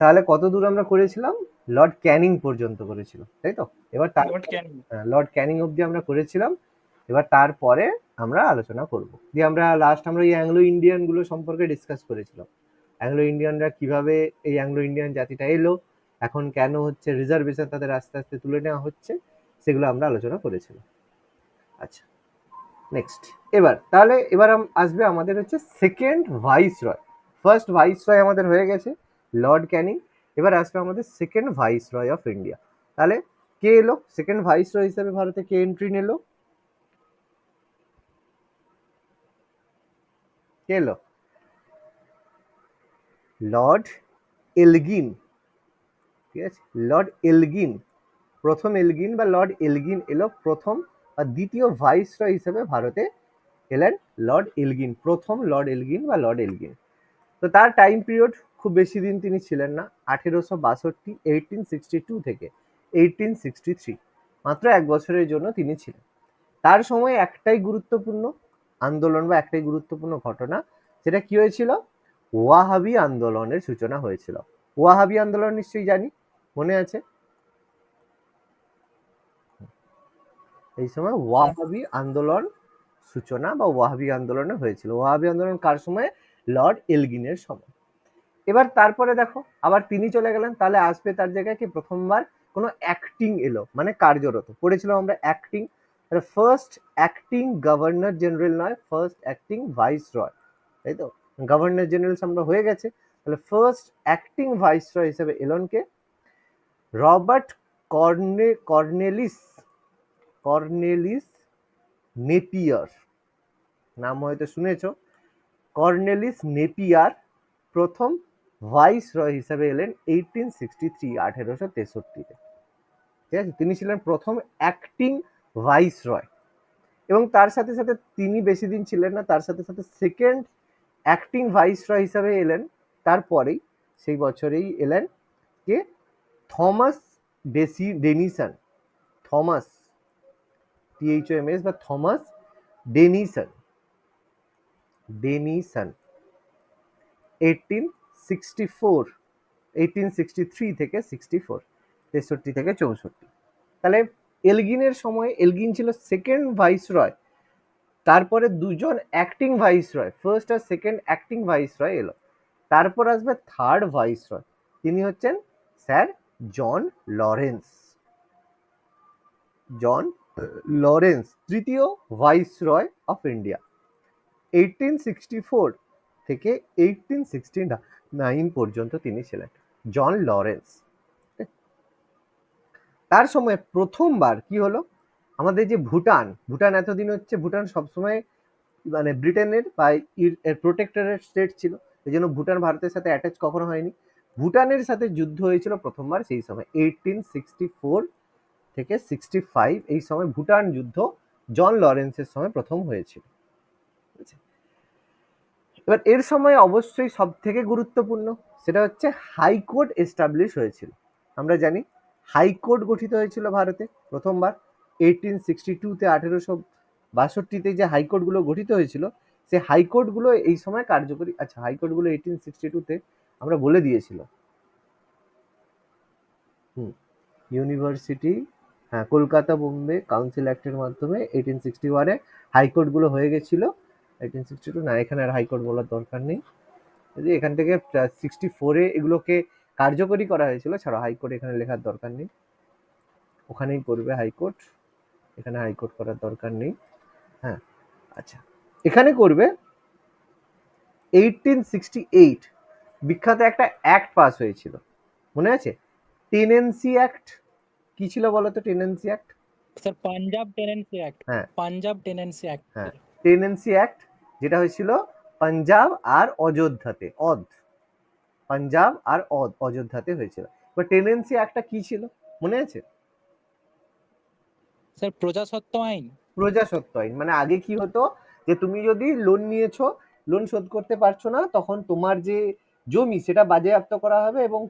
তাহলে কত দূর আমরা করেছিলাম? লর্ড ক্যানিং পর্যন্ত করেছিল, তাই তো? এবার লর্ড ক্যানিং অব্দি আমরা করেছিলাম। এবার তারপরে আমরা আলোচনা করব, দিয়ে আমরা লাস্ট আমরা এই অ্যাংলো ইন্ডিয়ান গুলো সম্পর্কে ডিসকাস করেছিলাম। অ্যাংলো ইন্ডিয়ানরা কিভাবে এই অ্যাংলো ইন্ডিয়ান জাতিটা এলো, এখন কেন হচ্ছে রিজার্ভেশন তাদের আস্তে আস্তে তুলে নেওয়া হচ্ছে, সেগুলো আমরা আলোচনা করেছিলাম। আচ্ছা, নেক্সট। এবার আসবে আমাদের হচ্ছে সেকেন্ড ভাইস রয়। ফার্স্ট ভাইস রয় আমাদের হয়ে গেছে লর্ড ক্যানিং। এবার আসবে আমাদের second vice Roy of India. তাহলে কে এলো সেকেন্ড ভাইস রয় হিসেবে ভারতে? কে এন্ট্রি নিল? কে এলো? Lord Elgin. ঠিক আছে, লর্ড এলগিন, প্রথম এলগিন বা লর্ড এলগিন এলো প্রথম, আর দ্বিতীয় ভাইস রয় হিসেবে ভারতে এলেন লর্ড এলগিন, প্রথম লর্ড এলগিন বা লর্ড এলগিন। তো তার টাইম পিরিয়ড খুব বেশি দিন তিনি ছিলেন না, 1862 1862 থেকে 1863, মাত্র 1 বছরের জন্য তিনি ছিলেন। তার সময় একটাই গুরুত্বপূর্ণ আন্দোলন বা একটাই গুরুত্বপূর্ণ ঘটনা, সেটা কি হয়েছিল? ওয়াহাবি আন্দোলনের সূচনা হয়েছিল। ওয়াহাবি আন্দোলন নিশ্চয়ই জানি, মনে আছে? এই সময় ওয়াহাবি আন্দোলন সূচনা বা ওয়াহাবি আন্দোলনে হয়েছিল। ওয়াহাবি আন্দোলন কার সময়? লর্ড এলগিনের সময়। এবার তারপরে দেখো আবার তিনি চলে গেলেন, তাহলে আসবে তার জায়গায় কি প্রথমবার কোনো অ্যাক্টিং এলো, মানে কার্যরত। পড়েছিলাম আমরা acting, first acting governor general নয়, ফার্স্ট অ্যাক্টিং ভাইস রয়, তাই তো? গভর্নর জেনারেল আমরা হয়ে গেছে, তাহলে ফার্স্ট অ্যাক্টিং ভাইস রয় হিসেবে এলন কে? রবার্ট কর্নেলিস কর্নেলিস নেপিয়ার, নাম হয়তো শুনেছ। কর্নেলিস নেপিয়ার প্রথম ভাইস রয় হিসেবে এলেন 1863, 1863-তে। ঠিক আছে, তিনি ছিলেন প্রথম অ্যাক্টিং ভাইস রয়। এবং তার সাথে সাথে তিনি বেশি দিন ছিলেন না, তার সাথে সাথে সেকেন্ড অ্যাক্টিং ভাইস রয় হিসাবে এলেন তারপরেই, সেই বছরেই এলেন কে? Thomas Denison. থমাস, THOMS বা থমাস ডেনিসন। 1864, 1863 থেকে 64, 63 থেকে 64। তাহলে এলগিনের সময় এলগিন ছিল সেকেন্ড ভাইস রয়, তারপরে দুজন অ্যাক্টিং ভাইস রয়, ফার্স্ট আর সেকেন্ড অ্যাক্টিং ভাইস রয় এলো। তারপর আসবে থার্ড ভাইস রয়, তিনি হচ্ছেন sir John Lawrence. John Lawrence তৃতীয় ভাইস রয় অফ ইন্ডিয়া, 1864 থেকে 1869 পর্যন্ত তিনি ছিলেন জন লরেন্স। তার সময় প্রথমবার কি হলো, আমাদের যে ভুটান এতদিন হচ্ছে, ভুটান সবসময় মানে ব্রিটেনের বা প্রোটেক্টরেট স্টেট ছিল, এই জন্য ভুটান ভারতের সাথে অ্যাটাচ কখনো হয়নি। ভুটানের সাথে যুদ্ধ হয়েছিল প্রথমবার সেই সময় 1864 থেকে 65, এই সময় ভুটান যুদ্ধ জন লরেন্সের সময় প্রথম হয়েছিল। এবার এর সময় অবশ্যই সব থেকে গুরুত্বপূর্ণ সেটা হচ্ছে হাইকোর্ট এস্টাবলিশ হয়েছিল। আমরা জানি হাইকোর্ট গঠিত হয়েছিল ভারতে প্রথমবার 1862-তে, 1862-তে যে হাইকোর্টগুলো গঠিত হয়েছিল, সেই হাইকোর্টগুলো এই সময় কার্যকরী। আচ্ছা, হাইকোর্টগুলো 1862-তে আমরা বলে দিয়েছিল। ইউনিভার্সিটি, হ্যাঁ, কলকাতা বোম্বে কাউন্সিল অ্যাক্টের মাধ্যমে 1861-এ হাইকোর্টগুলো হয়ে গেছিল। 1862 না, এখানে আর হাইকোর্ট বলার দরকার নেই, এখান থেকে 64-এ এগুলোকে কার্যকরী করা হয়েছিল। ছাড়া হাইকোর্ট এখানে লেখার দরকার নেই, ওখানেই করবে হাইকোর্ট, এখানে হাইকোর্ট করার দরকার নেই। হ্যাঁ, আচ্ছা, এখানে করবে 1868 বিখ্যাত একটা অ্যাক্ট পাস হয়েছিল, মনে আছে? Tenancy act. কি ছিল বলতো tenancy act? Sir Punjab tenancy act. হ্যাঁ, পাঞ্জাব টেনেন্সি অ্যাক্ট। হ্যাঁ, টেনেন্সি অ্যাক্ট, যেটা হয়েছিল পাঞ্জাব আর অযোধ্যাতে, পাঞ্জাব আর অযোধ্যাতে হয়েছিল। এবার টেনেন্সি অ্যাক্টটা কি ছিল মনে আছে? স্যার প্রজাস্বত্ব আইন। প্রজাস্বত্ব আইন। মানে আগে কি হতো, যে তুমি যদি লোন নিয়েছো, লোন শোধ করতে পারছো না, তখন তোমার যে জমি সেটা বাজেয়াপ্ত করা হবে এবং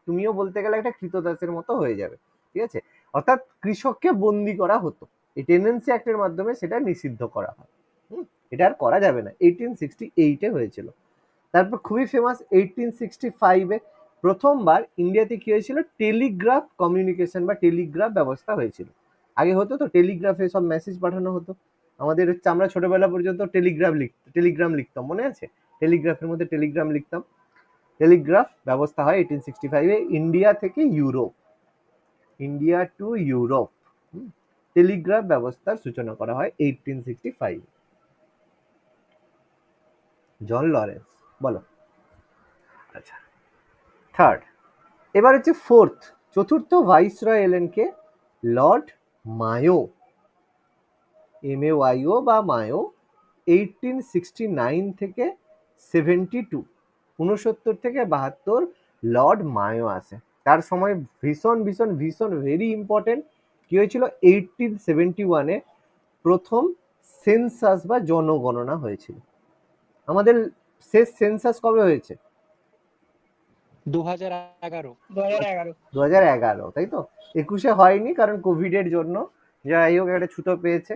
তুমিও বলতে গেলে একটা কৃতদাসের মতো হয়ে যাবে। ঠিক আছে, অর্থাৎ কৃষককে বন্দি করা হতো। এই টেনেন্সি অ্যাক্টের মাধ্যমে সেটা নিষিদ্ধ করা হয়। এটা আর করা যাবে না, 1868-এ হয়েছিল। তারপর খুবই ফেমাস 1865-এ প্রথমবার ইন্ডিয়াতে কি হয়েছিল, টেলিগ্রাফ কমিউনিকেশন বা টেলিগ্রাফ ব্যবস্থা হয়েছিল। আগে হতো তো টেলিগ্রাফে সব মেসেজ পাঠানো হতো, আমাদের হচ্ছে আমরা ছোটবেলা পর্যন্ত টেলিগ্রাম লিখতাম, মনে আছে? টেলিগ্রাফের মধ্যে টেলিগ্রাম লিখতাম। টেলিগ্রাফ ব্যবস্থা হয় 1865-এ ইন্ডিয়া থেকে Europe, India to Europe Telegraph ব্যবস্থার সূচনা করা হয় 1865। জন লরেন্স, বলো। আচ্ছা, থার্ড। এবার হচ্ছে ফোর্থ, চতুর্থ ভাইসরয় এলেন কে? লর্ড মায়ো, MAYO বা মায়ো, 1869 থেকে 72, 69 থেকে 72 লর্ড মায়ো আসে। তার সময় ভীষণ ভীষণ ভীষণ ভেরি ইম্পর্টেন্ট কি হয়েছিল, 1871-এ প্রথম সেন্সাস বা জনগণনা হয়েছিল। আমাদের শেষ সেন্সাস কবে হয়েছে? 2011 2011, তাই তো? 21-এ হয়নি কারণ কোভিডের জন্য, যাই হোক একটা ছুতো পেয়েছে,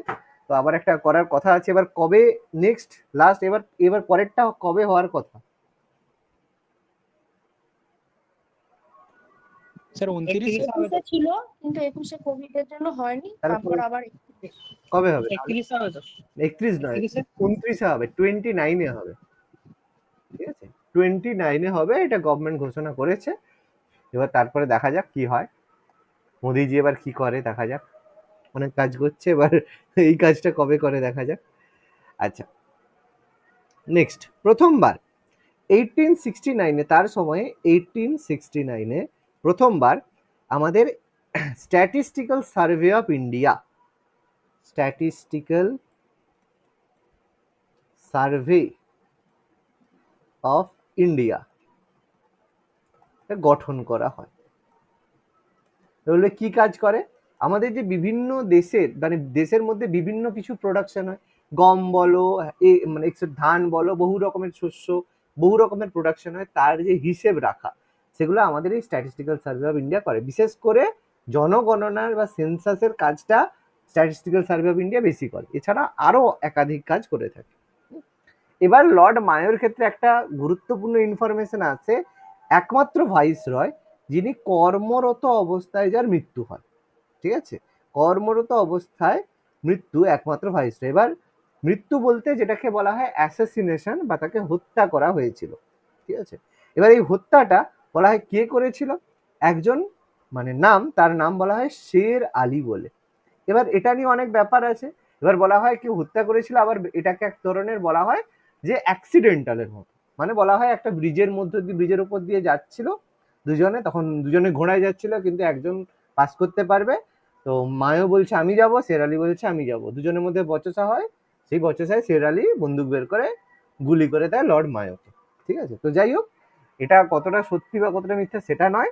তো আবার একটা করার কথা আছে। এবার কবে নেক্সট লাস্ট, এবার পরেরটা কবে হওয়ার কথা? স্যার 29 21-এ ছিল কিন্তু 21-এ কোভিড এর জন্য হয়নি, তাহলে তারপর আবার কবে হবে? 31 হবে তো 31 নয়, 31-এ 29-এ হবে, 29-এ হবে, ঠিক আছে? 29-এ হবে, এটা গভর্নমেন্ট ঘোষণা করেছে। এবার তারপরে দেখা যাক কি হয়, মোদিজি এবার কি করে দেখা যাক, অনেক কাজ করছে, এবার এই কাজটা কবে করে দেখা যাক। আচ্ছা, নেক্সট, প্রথমবার 1869-এ, তার সময়ে 1869-এ প্রথমবার আমাদের statistical survey of India, statistical survey of India গঠন করা হয়। তাহলে কি কাজ করে, আমাদের যে বিভিন্ন দেশের মানে দেশের মধ্যে বিভিন্ন কিছু প্রোডাকশন হয়, গম বলো, মানে ধান বলো, বহু রকমের শস্য, বহু রকমের প্রোডাকশন হয়, তার যে হিসেব রাখা, সেগুলো আমাদের এই স্ট্যাটিস্টিক্যাল সার্ভে অফ ইন্ডিয়া করে। বিশেষ করে জনগণনার বা সেন্সাসের কাজটা স্ট্যাটিস্টিক্যাল সার্ভে অফ ইন্ডিয়া বেশি করে, এছাড়া আরো একাধিক কাজ করে থাকে। এবার লর্ড মায়োর ক্ষেত্রে একটা গুরুত্বপূর্ণ ইনফরমেশন আছে, একমাত্র ভাইসরয় যিনি কর্মরত অবস্থায় যার মৃত্যু হয়, ঠিক আছে? কর্মরত অবস্থায় মৃত্যু একমাত্র ভাইসরয়। এবার মৃত্যু বলতে যেটাকে বলা হয় অ্যাসাসিনেশন, বা তাকে হত্যা করা হয়েছিল, ঠিক আছে? এবার এই হত্যাটা বলা হয় কে করেছিল, একজন মানে তার নাম বলা হয় শের আলী বলে। এবার এটা নিয়ে অনেক ব্যাপার আছে, এবার বলা হয় কেউ হত্যা করেছিল, আবার এটাকে এক ধরনের বলা হয় যে অ্যাক্সিডেন্টালের মতো, মানে বলা হয় একটা ব্রিজের উপর দিয়ে যাচ্ছিল দুজনে, তখন দুজনে ঘোড়ায় যাচ্ছিল, কিন্তু একজন পাস করতে পারবে, তো মায়ও বলছে আমি যাব, শের আলী বলছে আমি যাব, দুজনের মধ্যে বচসা হয়, সেই বচসায় শের আলী বন্দুক বের করে গুলি করে দেয় লর্ড মায়োকে, ঠিক আছে? তো যাই হোক, এটা কতটা সত্যি বা কতটা মিথ্যা সেটা নয়,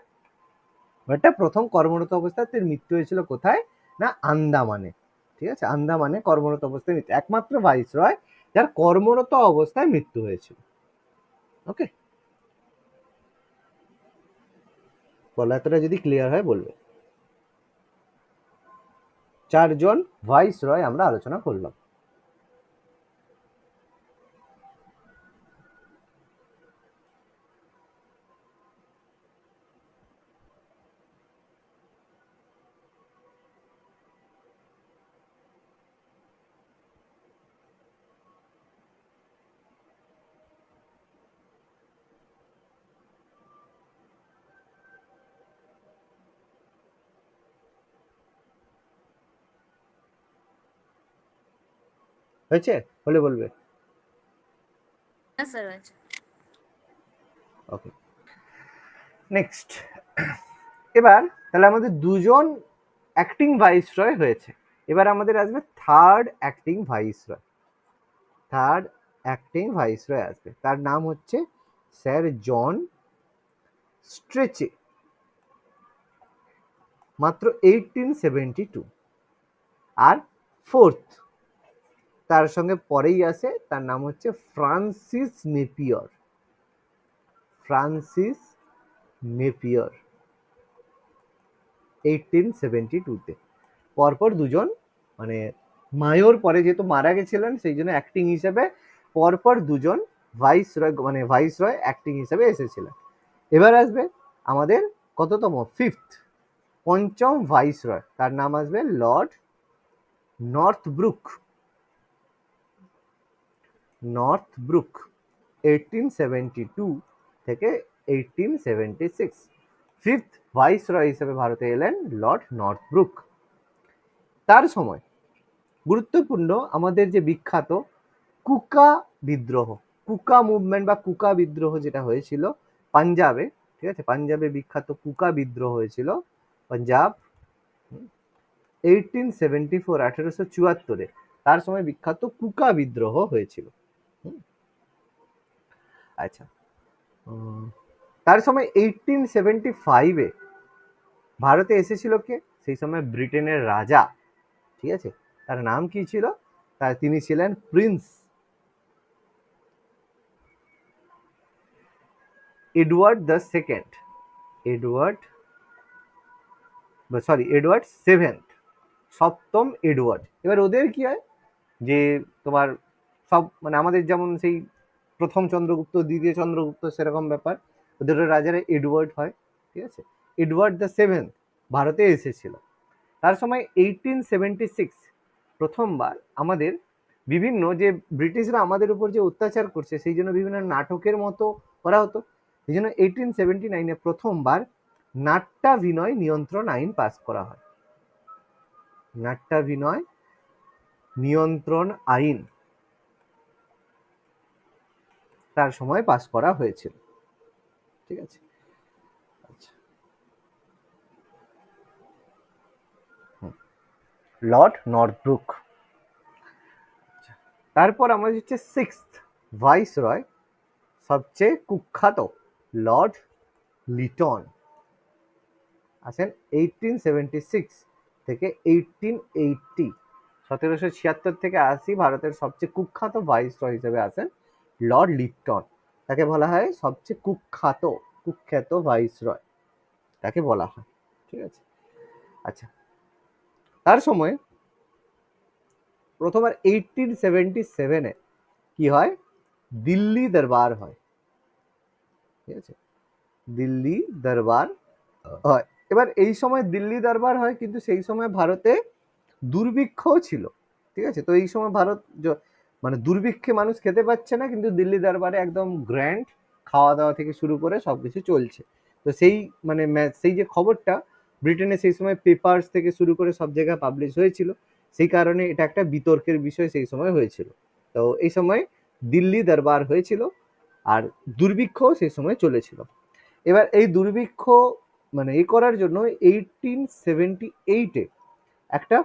এটা প্রথম কর্মরত অবস্থায় তার মৃত্যু হয়েছিল কোথায় না, আন্দামানে, ঠিক আছে? আন্দামানে কর্মরত অবস্থায় মৃত্যু, একমাত্র ভাইসরয় যার কর্মরত অবস্থায় মৃত্যু হয়েছিল। ওকে, বলো, এতটা যদি ক্লিয়ার হয় বলবে। 4 জন ভাইসরয় আমরা আলোচনা করলাম। হয়েছে? হলে বলবে। হ্যাঁ স্যার আছে। ওকে, নেক্সট। এবার তাহলে আমাদের 2 জন অ্যাক্টিং ভাইসরয় হয়েছে, এবার আমাদের আসবে third acting viceroy. Third acting viceroy আসবে, তার নাম হচ্ছে স্যার জন স্ট্রেচে, মাত্র 1872। আর ফোর্থ তার সঙ্গে পরেই আসে, তার নাম হচ্ছে ফ্রান্সিস নেপিয়ার, ফ্রান্সিস নেপিয়ার 1872-তে। পরপর দুজন, মানে মায়োর পরে যেহেতু মারা গেছিলেন সেই জন্য অ্যাক্টিং হিসেবে পরপর দুজন ভাইসরয় অ্যাক্টিং হিসেবে এসেছিলেন। এবার আসবে আমাদের কততম, ফিফথ, পঞ্চম ভাইসরয়, তার নাম আসবে লর্ড নর্থব্রুক। নর্থব্রুক 1872 থেকে 1876 ফিফথ ভাইসরয় হিসেবে ভারতে এলেন লর্ড নর্থব্রুক। তার সময় গুরুত্বপূর্ণ আমাদের যে বিখ্যাত কুকা বিদ্রোহ, কুকা মুভমেন্ট বা কুকা বিদ্রোহ যেটা হয়েছিল পাঞ্জাবে, ঠিক আছে, পাঞ্জাবে বিখ্যাত কুকা বিদ্রোহ হয়েছিল পাঞ্জাব 1874 তার সময় বিখ্যাত কুকা বিদ্রোহ হয়েছিল। আচ্ছা, তার সময় 1875 ভারতে এসেছিল কে, সেই সময় ব্রিটেনের রাজা, ঠিক আছে, তার নাম কি ছিল, তিনি ছিলেন Prince Edward the second, Edward seventh, সপ্তম এডওয়ার্ড। এবার ওদের কি হয় যে তোমার সব মানে আমাদের যেমন সেই প্রথম চন্দ্রগুপ্ত, দ্বিতীয় চন্দ্রগুপ্ত, সেরকম ব্যাপার, ওদের রাজারা এডওয়ার্ড হয়, ঠিক আছে। এডওয়ার্ড দ্য সেভেন্থ ভারতে এসেছিল। তার সময় 1876 প্রথমবার আমাদের বিভিন্ন যে ব্রিটিশরা আমাদের উপর যে অত্যাচার করছে সেই জন্য বিভিন্ন নাটকের মতো করা হতো, এই জন্য 1879 প্রথমবার নাট্যাভিনয় নিয়ন্ত্রণ আইন পাস করা হয়। নাট্যাভিনয় নিয়ন্ত্রণ আইন তার সময় পাস করা হয়েছিল, ঠিক আছে। আচ্ছা, লর্ড নর্থব্রুক। তারপর আমাদের হচ্ছে সিক্সথ ভাইসরয়, সবচেয়ে কুখ্যাত লর্ড লিটন, আছেন 1876 থেকে 1880, 1776 থেকে 80 ভারতের সবচেয়ে কুখ্যাত ভাইসরয় হিসেবে আছেন লর্ড লিটন। তাকে বলা হয় সবচেয়ে কুখ্যাত ভাইসরয় তাকে বলা হয়, ঠিক আছে। আচ্ছা, তার সময় প্রথমবার 1877 কি হয়, দিল্লি দরবার হয়, ঠিক আছে, দিল্লি দরবার হয়। এবার এই সময় দিল্লি দরবার হয়, কিন্তু সেই সময় ভারতে দুর্ভিক্ষও ছিল, ঠিক আছে। তো এই সময় ভারত মানে দুর্ভিক্ষে মানুষ খেতে পাচ্ছে না, কিন্তু দিল্লি দরবারে একদম গ্র্যান্ড খাওয়া দাওয়া থেকে শুরু করে সবকিছু চলছে। তো সেই মানে সেই যে খবরটা ব্রিটেনে সেই সময় পেপার্স থেকে শুরু করে সব জায়গায় পাবলিশ হয়েছিল, সেই কারণে এটা একটা বিতর্কের বিষয় সেই সময় হয়েছিল। তো এই সময় দিল্লি দরবার হয়েছিল আর দুর্ভিক্ষ সেই সময় চলেছিল। এবার এই দুর্ভিক্ষ মানে এই করার জন্য 1878 একটা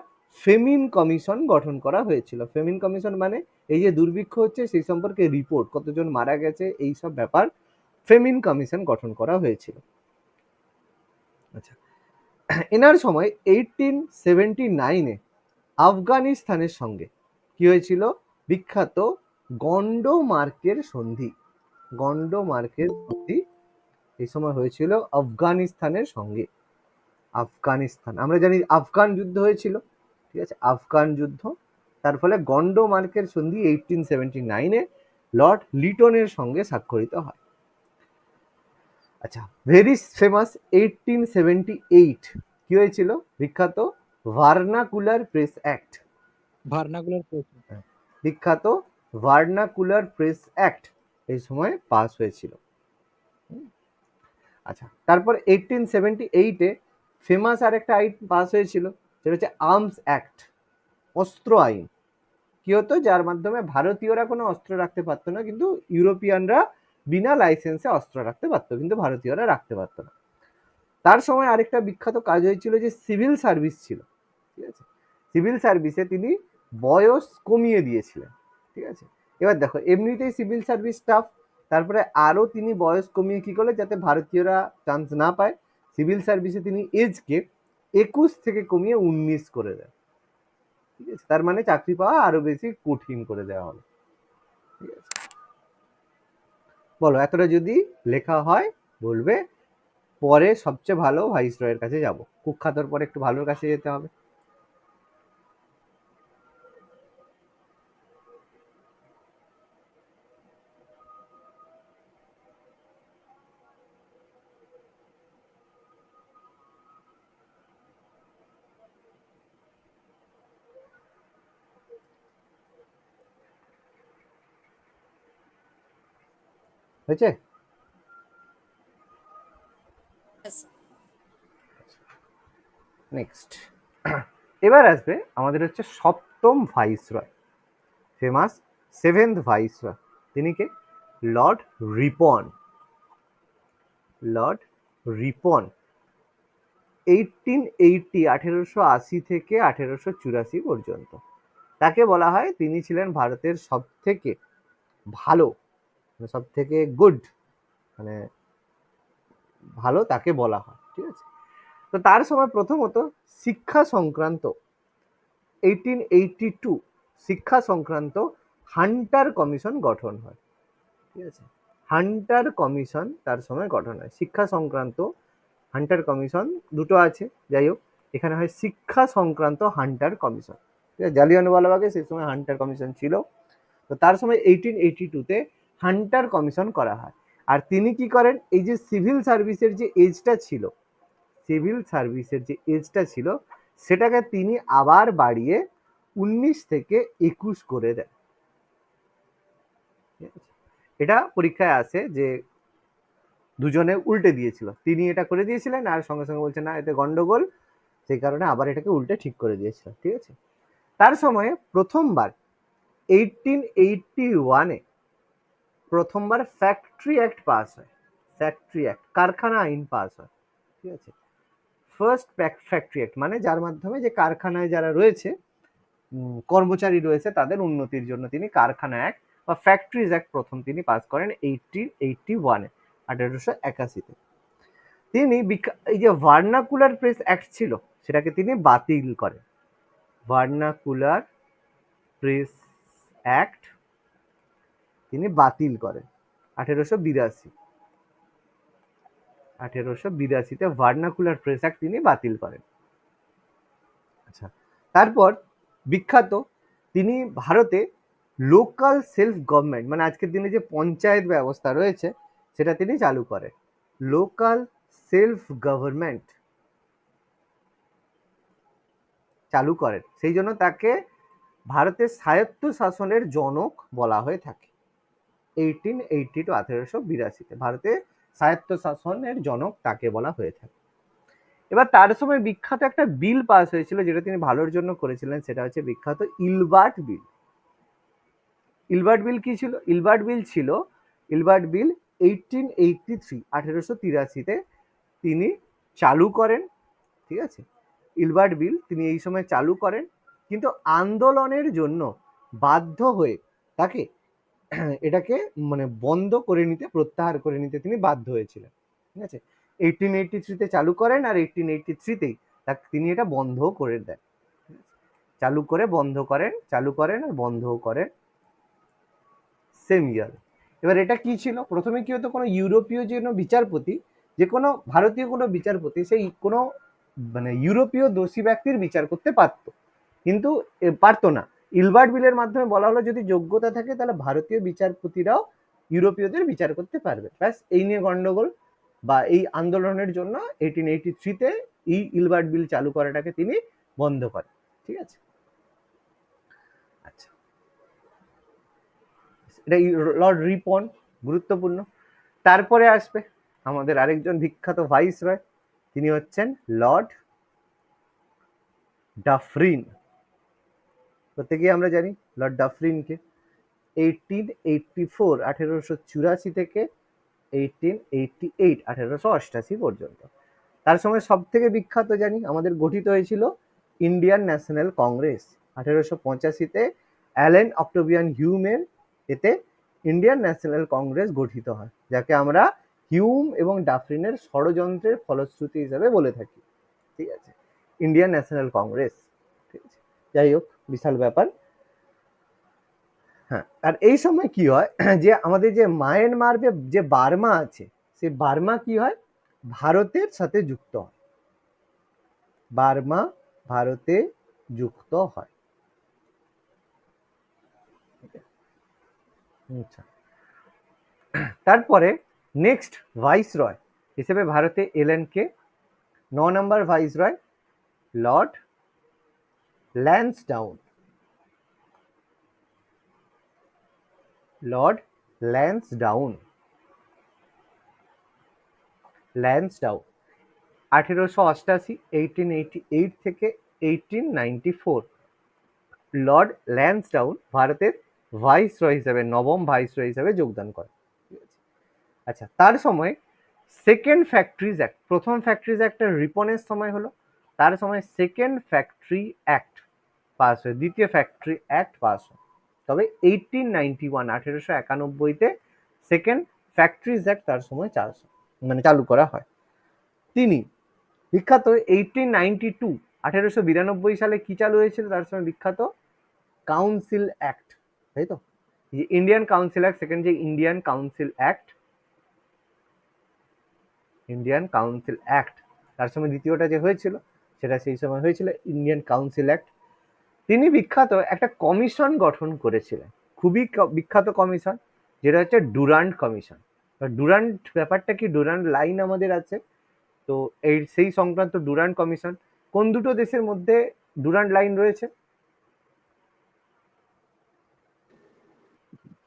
ফেমিন কমিশন গঠন করা হয়েছিল। ফেমিন কমিশন মানে এই যে দুর্ভিক্ষ হচ্ছে সেই সম্পর্কে রিপোর্ট, কতজন মারা গেছে, এই সব ব্যাপার ফেমিন কমিশন গঠন করা হয়েছিল। আচ্ছা, এনার সময় 1879 আফগানিস্তানের সঙ্গে কি হয়েছিল, বিখ্যাত গন্ডোমার্কের সন্ধি, গন্ডোমার্কের সন্ধি এই সময় হয়েছিল আফগানিস্তানের সঙ্গে। আফগানিস্তান আমরা জানি আফগান যুদ্ধ হয়েছিল, ঠিক আছে, আফগান যুদ্ধ, তার ফলে গন্ডোমার্কের সন্ধি 1879 লর্ড লিটনের সঙ্গে স্বাক্ষরিত হয়। আচ্ছা, ভেরি ফেমাস 1878 কি হয়েছিল, বিখ্যাত vernacular press act, vernacular press, বিখ্যাত ভার্নাকুলার প্রেস অ্যাক্ট এই সময় পাস হয়েছিল। আচ্ছা, তারপর 1878 ফেমাস আর একটা আইন পাস হয়েছিল, সেটা হচ্ছে আর্মস অ্যাক্ট, অস্ত্র আইন। কি হতো, যার মাধ্যমে ভারতীয়রা কোনো অস্ত্র রাখতে পারতো না, কিন্তু ইউরোপিয়ানরা বিনা লাইসেন্সে অস্ত্র রাখতে পারতো, কিন্তু ভারতীয়রা রাখতে পারতো না। তার সময় আরেকটা বিখ্যাত কাজ হয়েছিল যে সিভিল সার্ভিস ছিল, ঠিক আছে, সিভিল সার্ভিসে তিনি বয়স কমিয়ে দিয়েছিলেন, ঠিক আছে। এবার দেখো এমনিতেই সিভিল সার্ভিস টাফ, তারপরে আরো তিনি বয়স কমিয়ে কি করলেন, যাতে ভারতীয়রা চান্স না পায়, সিভিল সার্ভিসে তিনি এজকে 21 থেকে কমিয়ে 19 করে দেন, ঠিক আছে, তার মানে চাকরি পাওয়া আরো বেশি কঠিন করে দেওয়া হলো, ঠিক আছে। বলো এতটা যদি লেখা হয় বলবে, পরে সবচেয়ে ভালো ভাইসরয়ের কাছে যাব, কুখ্যাতর পরে একটু ভালোর কাছে যেতে হবে। হয়েছে? Yes, sir. নেক্সট এবার আসবে আমাদের হচ্ছে সপ্তম ভাইসরয়, ফেমাস সেভেন্থ ভাইসরয়। তিনি কে? লর্ড রিপন। লর্ড রিপন 1880 থেকে 1884 পর্যন্ত। তাকে বলা হয় তিনি ছিলেন ভারতের সব থেকে ভালো, সব থেকে গুড, মানে ভালো তাকে বলা হয়, ঠিক আছে। তো তার সময় প্রথমত শিক্ষা সংক্রান্ত 1882 শিক্ষা সংক্রান্ত হান্টার কমিশন গঠন হয়, ঠিক আছে। হান্টার কমিশন তার সময় গঠন হয়, শিক্ষা সংক্রান্ত হান্টার কমিশন দুটো আছে, যাই হোক এখানে হয় শিক্ষা সংক্রান্ত হান্টার কমিশন, ঠিক আছে। জালিয়ানওয়ালাবাগে সেই সময় হান্টার কমিশন ছিল, তো তার সময় 1882-তে হান্টার কমিশন করা হয়। আর তিনি কি করেন, এই যে সিভিল সার্ভিসের যে এজটা ছিল, সিভিল সার্ভিসের যে এজটা ছিল সেটাকে তিনি আবার বাড়িয়ে 19 থেকে 21 করে দেন। এটা পরীক্ষায় আসে যে দুজনে উল্টে দিয়েছিল, তিনি এটা করে দিয়েছিলেন আর সঙ্গে সঙ্গে বলছে না এতে গন্ডগোল, সেই কারণে আবার এটাকে উল্টে ঠিক করে দিয়েছিল, ঠিক আছে। তার সময়ে প্রথমবার 1881-এ প্রথমবার ফ্যাক্টরি অ্যাক্ট পাস হয়, ফ্যাক্টরি অ্যাক্ট কারখানা আইন পাস হয়, ঠিক আছে। ফার্স্ট ফ্যাক্টরি অ্যাক্ট মানে যার মাধ্যমে যে কারখানায় যারা রয়েছে কর্মচারী রয়েছে তাদের উন্নতির জন্য তিনি কারখানা অ্যাক্ট বা ফ্যাক্টরিজ অ্যাক্ট প্রথম তিনি পাস করেন 1881-এ, 1881-তে। তিনি এই যে ভার্নাকুলার প্রেস অ্যাক্ট ছিল সেটাকে তিনি বাতিল করেন, ভার্নাকুলার প্রেস অ্যাক্ট তিনি বাতিল করেন 1882, 1882-তে ভার্নাকুলার প্রেস অ্যাক্ট তিনি বাতিল করেন। আচ্ছা, তারপর বিখ্যাত তিনি ভারতে লোকাল সেলফ গভর্নমেন্ট মানে আজকের দিনে যে পঞ্চায়েত ব্যবস্থা রয়েছে সেটা তিনি চালু করেন, লোকাল সেলফ গভর্নমেন্ট চালু করেন, সেই জন্য তাকে ভারতের স্বায়ত্ত শাসনের জনক বলা হয়ে থাকে। 1882 ভারতে স্বায়ত্ত শাসনের জনক তাকে বলা হয়ে থাকে। এবার তার সময় বিখ্যাত একটা বিল পাস হয়েছিল যেটা তিনি ভালোর জন্য করেছিলেন, সেটা হচ্ছে বিখ্যাত ইলবার্ট বিল। ইলবার্ট বিল কি ছিল? ইলবার্ট বিল ছিল, ইলবার্ট বিল 1883 তিনি চালু করেন, ঠিক আছে। ইলবার্ট বিল তিনি এই সময় চালু করেন, কিন্তু আন্দোলনের জন্য বাধ্য হয়ে তাকে এটাকে মানে বন্ধ করে নিতে, প্রত্যাহার করে নিতে তিনি বাধ্য হয়েছিলেন, ঠিক আছে। 1883-তে চালু করেন আর 1883-তেই তিনি এটা বন্ধ করে দেন, চালু করে বন্ধ করেন, চালু করেন আর বন্ধ করেন সেম ইয়ার। এবার এটা কি ছিল, প্রথমে কি হতো, কোনো ইউরোপীয় যে কোনো বিচারপতি, যে কোনো ভারতীয় কোনো বিচারপতি সেই কোনো মানে ইউরোপীয় দোষী ব্যক্তির বিচার করতে পারতো, কিন্তু পারতো না। ইলবার্ট বিলের মাধ্যমে বলা হলো যদি যোগ্যতা থাকে তাহলে ভারতীয় বিচারপতিরাও ইউরোপীয়দের বিচার করতে পারবে, ব্যাস এই নিয়ে গন্ডগোল বা এই আন্দোলনের জন্য 1883-তে এই ইলবার্ট বিল চালু করাটাকে তিনি বন্ধ করেন, ঠিক আছে। আচ্ছা, এটা লর্ড রিপন, গুরুত্বপূর্ণ। তারপরে আসবে আমাদের আরেকজন বিখ্যাত ভাইসরয়, তিনি হচ্ছেন লর্ড ডাফরিন। প্রত্যেকেই আমরা জানি লর্ড ডাফরিনকে। 1884 থেকে 1888 পর্যন্ত। তার সময় সব থেকে বিখ্যাত জানি আমাদের গঠিত হয়েছিল ইন্ডিয়ান ন্যাশনাল কংগ্রেস 1885-তে অ্যালেন অক্টোভিয়ান হিউমের এতে ইন্ডিয়ান ন্যাশনাল কংগ্রেস গঠিত হয়, যাকে আমরা হিউম এবং ডাফরিনের ষড়যন্ত্রের ফলশ্রুতি হিসাবে বলে থাকি, ঠিক আছে, ইন্ডিয়ান ন্যাশনাল কংগ্রেস, ঠিক আছে। যাই হোক বিশাল ব্যাপার। হ্যাঁ, আর এই সময় কি হয় যে আমাদের যে মায়ানমার যে বার্মা আছে, সেই বার্মা কি হয়, ভারতের সাথে যুক্ত হয়, বার্মা ভারতে যুক্ত হয়। আচ্ছা, তারপরে নেক্সট ভাইসরয় হিসেবে ভারতে এলেন কে? 9 নম্বর viceroy Lord Lansdowne. Lord Lansdowne Lansdowne 1888 1888 থেকে 1894 লর্ড ল্যান্সডাউন ভারতের ভাইসরয় হিসেবে নবম ভাইসরয় হিসেবে যোগদান করেন। ঠিক আছে, আচ্ছা তার সময় সেকেন্ড ফ্যাক্টরিজ অ্যাক্ট, প্রথম ফ্যাক্টরিজ অ্যাক্টের রিপনের সময় হলো, তার সময় সেকেন্ড ফ্যাক্টরি অ্যাক্ট পাস হয়, দ্বিতীয় ফ্যাক্টরি অ্যাক্ট পাস হয়। তবে 1891 1891-তে সেকেন্ড ফ্যাক্টরিজ অ্যাক্ট তার সময় চালু করা হয়। তিনি বিখ্যাত 1892 1892 সালে কি চালু হয়েছিল তার সময় বিখ্যাত কাউন্সিল অ্যাক্ট, তাই তো, ইন্ডিয়ান কাউন্সিল অ্যাক্ট, সেকেন্ড যে Indian council act, Indian council act তার সময় দ্বিতীয়টা যে হয়েছিল সেটা সেই সময় হয়েছিল ইন্ডিয়ান কাউন্সিল অ্যাক্ট। তিনি বিখ্যাত একটা কমিশন গঠন করেছিলেন, খুবই বিখ্যাত কমিশন, যেটা হচ্ছে ডুরান্ড কমিশন। ডুরান্ড ব্যাপারটা কি, ডুরান্ড লাইন আমাদের আছে, তো এই সেই সংক্রান্ত ডুরান্ড কমিশন কোন দুটো দেশের মধ্যে ডুরান্ড লাইন রয়েছে?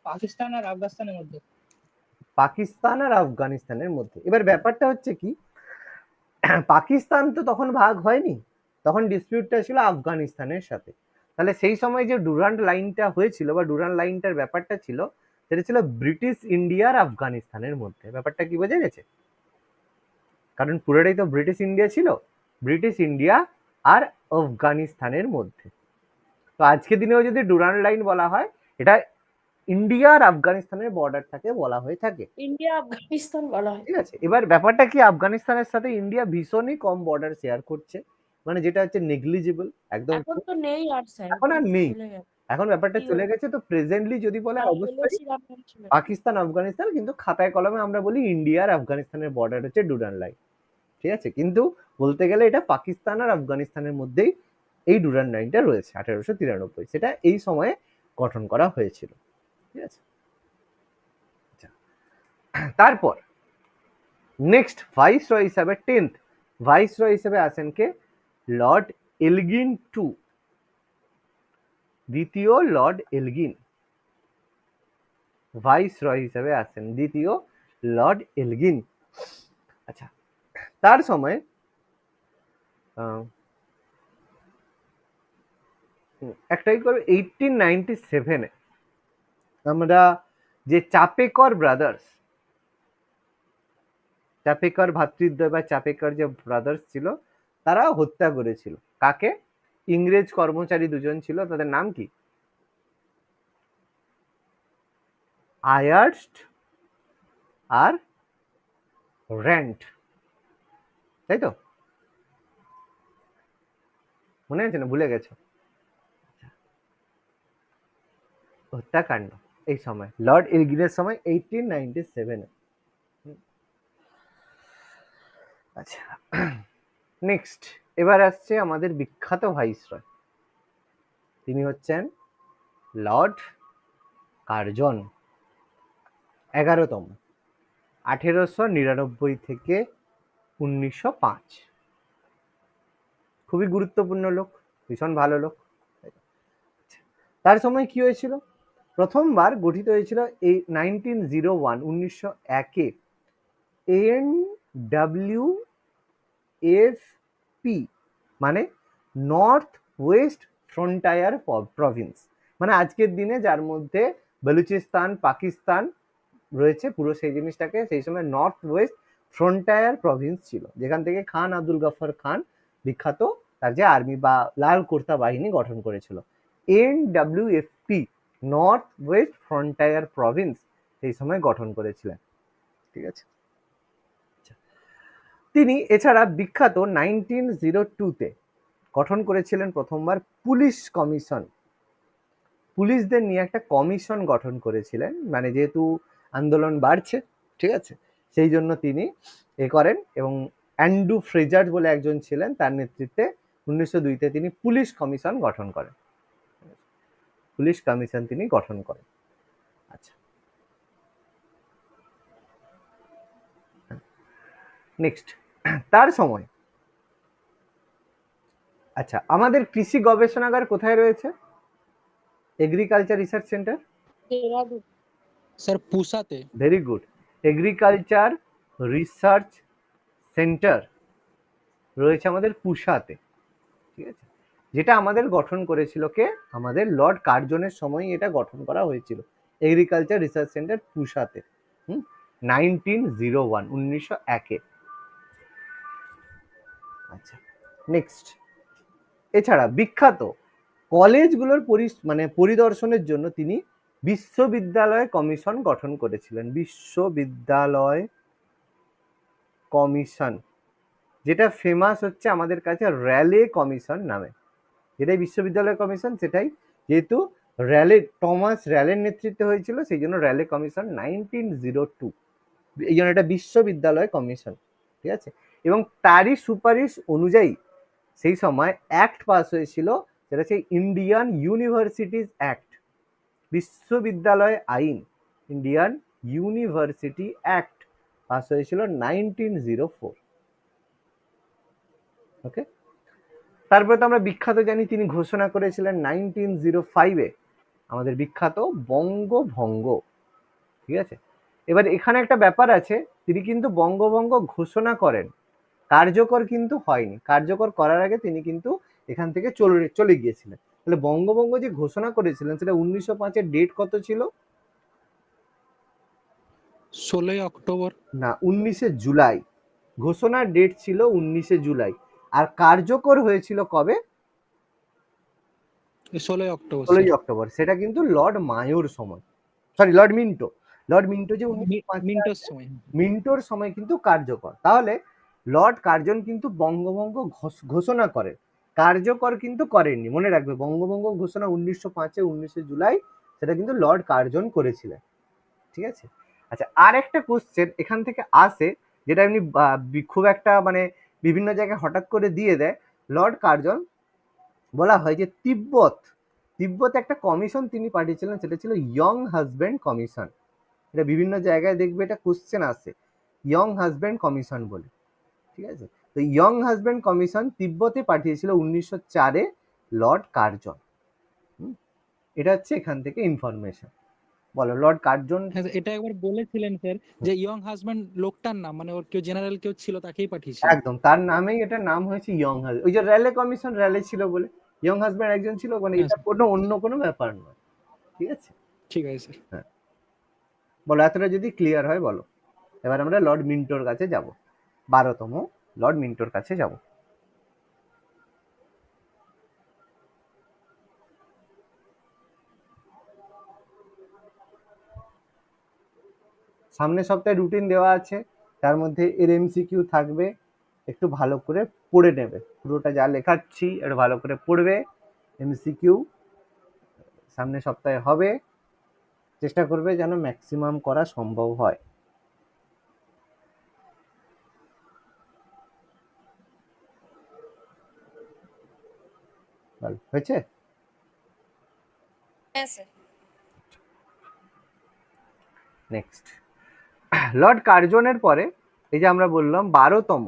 পাকিস্তান আর আফগানিস্তানের মধ্যে। পাকিস্তান আর আফগানিস্তানের মধ্যে। এবার ব্যাপারটা হচ্ছে কি, পাকিস্তান তো তখন ভাগ হয়নি, তখন ডিসপিউটটা ছিল আফগানিস্তানের সাথে। তাহলে সেই সময় যে ডুরান্ড লাইনটা হয়েছিল বা ডুরান্ড লাইনটার ব্যাপারটা ছিল, সেটা ছিল ব্রিটিশ ইন্ডিয়া আর আফগানিস্তানের মধ্যে। ব্যাপারটা কি বোঝা গেছে? কারণ পুরোটাই তো ব্রিটিশ ইন্ডিয়া ছিল, ব্রিটিশ ইন্ডিয়া আর আফগানিস্তানের মধ্যে। তো আজকে দিনেও যদি ডুরান্ড লাইন বলা হয়, এটা ইন্ডিয়া আর আফগানিস্তানের বর্ডারটাকে বলা হয়ে থাকে। ইন্ডিয়া আফগানিস্তান বলা হয়। ঠিক আছে, এবার ব্যাপারটা কি, আফগানিস্তানের সাথে ইন্ডিয়া ভীষণই কম বর্ডার শেয়ার করছে, মানে যেটা হচ্ছে নেগলিজিবল একদম। এখন তো নেই আর স্যার, এখন আর নেই, চলে গেছে। এখন ব্যাপারটা চলে গেছে। তো প্রেজেন্টলি যদি বলে অবশ্যই পাকিস্তান আফগানিস্তান, কিন্তু খাতায় কলমে আমরা বলি ইন্ডিয়া আর আফগানিস্তানের বর্ডার হচ্ছে ডুরান্ড লাইন। ঠিক আছে, কিন্তু বলতে গেলে এটা পাকিস্তান আর আফগানিস্তানের মধ্যেই এই ডুরান্ড লাইনটা রয়েছে 1893, সেটা এই সময়ে গঠন করা হয়েছিল। ঠিক আছে, তারপর নেক্সট ভাইসরয় হিসাবে 10th ভাইসরয় হিসেবে আসেন কে? লর্ড এলগিন টু, দ্বিতীয় লর্ড এলগিন ভাইসরয় হিসেবে আসেন, দ্বিতীয় লর্ড এলগিন। আচ্ছা, তার সময় একটাই করে 1897-এ আমরা যে চাপেকর ব্রাদার্স, চাপেকর ভাতৃদ্বয় বা চাপেকর যে ব্রাদার্স ছিল, তারা হত্যা করেছিল কাকে? ইংরেজ কর্মচারী দুজন ছিল, তাদের নাম কি? আয়ারস্ট আর র্যান্ট, তাই তো? মনে আছে না, ভুলে গেছো? হত্যাকাণ্ড এই সময় লর্ড এলগিনের সময় 1897-এ। আচ্ছা, নেক্সট এবার আসছে আমাদের বিখ্যাত ভাইসরয়, তিনি হচ্ছেন লর্ড কার্জন, 11তম, 1899 থেকে 1905। খুবই গুরুত্বপূর্ণ লোক, ভীষণ ভালো লোক। তার সময় কি হয়েছিল? প্রথমবার গঠিত হয়েছিল এই 1901 NWFP, মানে নর্থ ওয়েস্ট ফ্রন্টায়ার প্রভিন্স, মানে আজকের দিনে যার মধ্যে বেলুচিস্তান পাকিস্তান রয়েছে, পুরো সেই জিনিসটাকে সেই সময় নর্থ ওয়েস্ট ফ্রন্টায়ার প্রভিন্স ছিল, যেখান থেকে খান আব্দুল গফর খান বিখ্যাত তার যে আর্মি বা লাল কুর্তা বাহিনী গঠন করেছিল। NWFP north West frontier Province সেই সময় গঠন করেছিলেন। ঠিক আছে, তিনি এছাড়া বিখ্যাত 1902-তে গঠন করেছিলেন প্রথমবার পুলিশ কমিশন, পুলিশদের নিয়ে একটা কমিশন গঠন করেছিলেন, মানে যেহেতু আন্দোলন বাড়ছে, ঠিক আছে, সেই জন্য তিনি এ করেন, এবং অ্যান্ড্রু ফ্রেজার বলে একজন ছিলেন, তার নেতৃত্বে 1902-তে তিনি পুলিশ কমিশন গঠন করেন, পুলিশ কমিশন তিনি গঠন করেন। আচ্ছা, নেক্সট তার সময়, আচ্ছা আমাদের কৃষি গবেষণাগার কোথায় রয়েছে? এগ্রিকালচার রিসার্চ সেন্টার, স্যার পুসাতে। Very good, agriculture research centre রয়েছে আমাদের পুসাতে, ঠিক আছে, যেটা আমাদের গঠন করেছিল কে, আমাদের লর্ড কার্জনের সময় এটা গঠন করা হয়েছিল, এগ্রিকালচার রিসার্চ সেন্টার পুসাতে, 1901, 1901। আচ্ছা, নেক্সট, এছাড়া বিখ্যাত কলেজগুলোর পরিদর্শনের জন্য তিনি বিশ্ববিদ্যালয় কমিশন গঠন করেছিলেন, বিশ্ববিদ্যালয় কমিশন, যেটা ফেমাস হচ্ছে আমাদের কাছে র্যালে কমিশন নামে, যেটাই বিশ্ববিদ্যালয় কমিশন সেটাই, যেহেতু টমাস র্যালের নেতৃত্বে হয়েছিল সেই জন্য র্যালে কমিশন 1902, এই জন্য এটা বিশ্ববিদ্যালয় কমিশন, ঠিক আছে। এবং তারই সুপারিশ অনুযায়ী সেই সময় অ্যাক্ট পাস হয়েছিল, যেটা হচ্ছে ইন্ডিয়ান ইউনিভার্সিটিজ অ্যাক্ট, বিশ্ববিদ্যালয় আইন, ইন্ডিয়ান ইউনিভার্সিটি অ্যাক্ট পাস হয়েছিল 1904। ওকে, তারপরে তো আমরা বিখ্যাত জানি তিনি ঘোষণা করেছিলেন 1905-এ আমাদের বিখ্যাত বঙ্গভঙ্গ, ঠিক আছে। এবার এখানে একটা ব্যাপার আছে, তিনি কিন্তু বঙ্গভঙ্গ ঘোষণা করেন, কার্যকর কিন্তু হয়নি, কার্যকর করার আগে তিনি কিন্তু এখান থেকে চলে গিয়েছিলেন। তাহলে বঙ্গভঙ্গ যে ঘোষণা করেছিলেন সেটা 1905-এর ডেট কত ছিল? 16 অক্টোবর না, 19শে জুলাই। ঘোষণার ডেট ছিল 19শে জুলাই, আর কার্যকর হয়েছিল কবে? 16 অক্টোবর 16ই অক্টোবর। সেটা কিন্তু লর্ড মায়োর সময়, sorry Lord Minto, Lord Minto যে 1905 মিন্টোর সময়। মিন্টোর সময় কিন্তু কার্যকর। তাহলে লর্ড কার্জন কিন্তু বঙ্গভঙ্গ ঘোষণা করেন, কার্যকর কিন্তু করেননি, মনে রাখবে বঙ্গভঙ্গ ঘোষণা 1905-এ 19শে জুলাই, সেটা কিন্তু লর্ড কার্জন করেছিলেন, ঠিক আছে। আচ্ছা, আর একটা কোশ্চেন এখান থেকে আসে, যেটা এমনি খুব একটা বিভিন্ন জায়গায় হঠাৎ করে দিয়ে দেয়, লর্ড কার্জন বলা হয় যে তিব্বতে একটা কমিশন তিনি পাঠিয়েছিলেন, সেটা ছিল ইয়ং হাজব্যান্ড কমিশন। এটা বিভিন্ন জায়গায় দেখবে এটা কোশ্চেন আসে, ইয়ং হাজব্যান্ড কমিশন বলে, ঠিক আছে। তো ইয়ং হাজব্যান্ড কমিশন তিব্বতে পাঠিয়েছিল 1904-এ লর্ড কার্জন। এটা হচ্ছে এখান থেকে ইনফরমেশন। বলো, লর্ড কার্জন। এটা একবার বলেছিলেন স্যার যে ইয়ং হাজব্যান্ড লোকটার নাম, মানে ওর কেউ জেনারেল কেউ ছিল তাকেই পাঠিয়েছিল। একদম, তার নামেই এটা নাম হয়েছে ইয়ং হাজব্যান্ড, ওই যে র্যালে কমিশন, র্যালে ছিল বলে ইয়ং হাজব্যান্ড একজন ছিল, এটা অন্য কোনো ব্যাপার নয়, ঠিক আছে। ঠিক আছে স্যার। হ্যাঁ, বলো, এতটা যদি ক্লিয়ার হয় বলো। এবার আমরা লর্ড মিন্টোর কাছে যাব, 12তম লর্ড মিন্টোর কাছে যাব। সামনের সপ্তাহে রুটিন দেওয়া আছে, তার মধ্যে এর এমসিকিউ থাকবে, একটু ভালো করে পড়ে নেবে, পুরোটা যা লেখাচ্ছি একটু ভালো করে পড়বে, এমসিকিউ সামনের সপ্তাহে হবে, চেষ্টা করবে যেন ম্যাক্সিমাম করা সম্ভব হয়। হয়েছে? নেক্সট, লর্ড কার্জনের পরে এই যে আমরা বললাম 12তম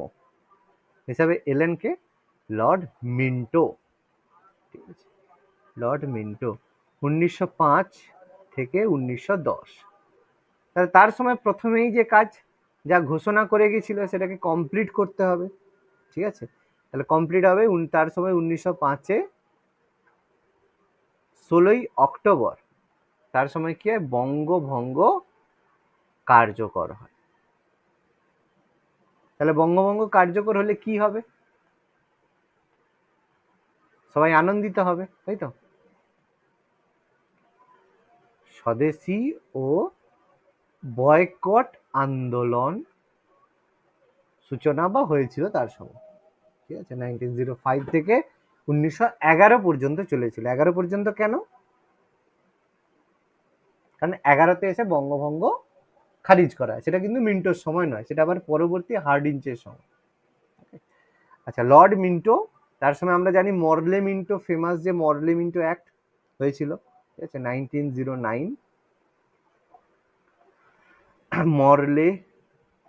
হিসাবে এলেন কে, লর্ড মিন্টো, ঠিক আছে, লর্ড মিন্টো 1905 থেকে 1910। তাহলে তার সময় প্রথমেই যে কাজ যা ঘোষণা করে গেছিল সেটাকে কমপ্লিট করতে হবে, ঠিক আছে। তাহলে কমপ্লিট হবে তার সময় 1905-এ 16ই অক্টোবর, তার সময় কি হয়, বঙ্গভঙ্গ কার্যকর হয়। তাহলে বঙ্গভঙ্গ কার্যকর হলে কি হবে? সবাই আনন্দিত হবে, তাই তো। স্বদেশী ও বয়কট আন্দোলন সূচনা বা হয়েছিল তার সময়, ঠিক আছে, 1905 থেকে 1911 পর্যন্ত চলেছিল। 11 পর্যন্ত কেন? কারণ 11তে এসে বঙ্গভঙ্গ খারিজ করা, সেটা কিন্তু মিন্টোর সময় নয়, সেটা আবার পরবর্তী হার্ডিঞ্চের সময়। আচ্ছা, লর্ড মিন্টো, তার সময় আমরা জানি মরলে মিন্টো, ফেমাস যে মরলে মিন্টো অ্যাক্ট হয়েছিল, ঠিক আছে, 1909 মরলে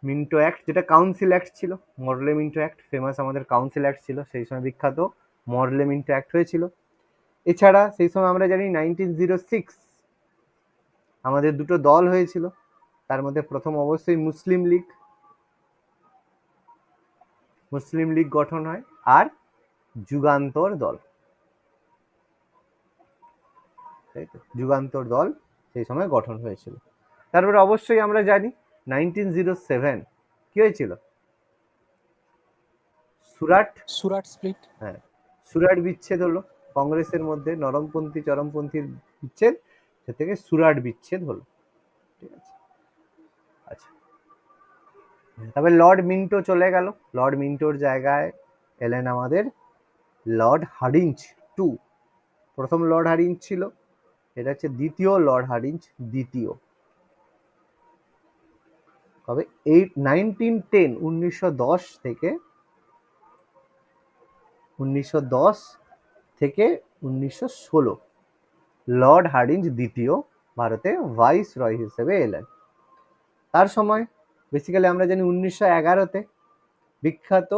মিন্টো অ্যাক্ট, যেটা কাউন্সিল অ্যাক্ট ছিল। মরলে মিন্টো অ্যাক্ট ফেমাস, আমাদের কাউন্সিল অ্যাক্ট ছিল, সেই সময় বিখ্যাত মরলে মিন্টো অ্যাক্ট হয়েছিল। এছাড়া সেই সময় আমরা জানি 1906 আমাদের দুটো দল হয়েছিল, তার মধ্যে প্রথম অবশ্যই মুসলিম লীগ, মুসলিম লীগ গঠন হয়, আর যুগান্তর দল, তাই তো, যুগান্তর দল সেই সময় গঠন হয়েছিল। তারপরে অবশ্যই আমরা জানি 1907 কি হয়েছিল, সুরাট, সুরাট স্প্লিট। হ্যাঁ, সুরাট বিচ্ছেদ হলো কংগ্রেসের মধ্যে, নরমপন্থী চরমপন্থীর বিচ্ছেদ, সে থেকে সুরাট বিচ্ছেদ হলো, ঠিক আছে। আচ্ছা, তারপরে লর্ড মিন্টো চলে গেল, লর্ড মিন্টোর জায়গায় এলেন আমাদের লর্ড হার্ডিঞ্জ টু। প্রথম লর্ড হার্ডিঞ্জ ছিল, এটা হচ্ছে দ্বিতীয় লর্ড হার্ডিঞ্জ, দ্বিতীয়। তবে 1910 থেকে 1916 লর্ড হার্ডিঞ্জ দ্বিতীয় ভারতে ভাইস রয় হিসেবে এলেন। তার সময় বেসিক্যালি আমরা জানি 1911-তে বিখ্যাত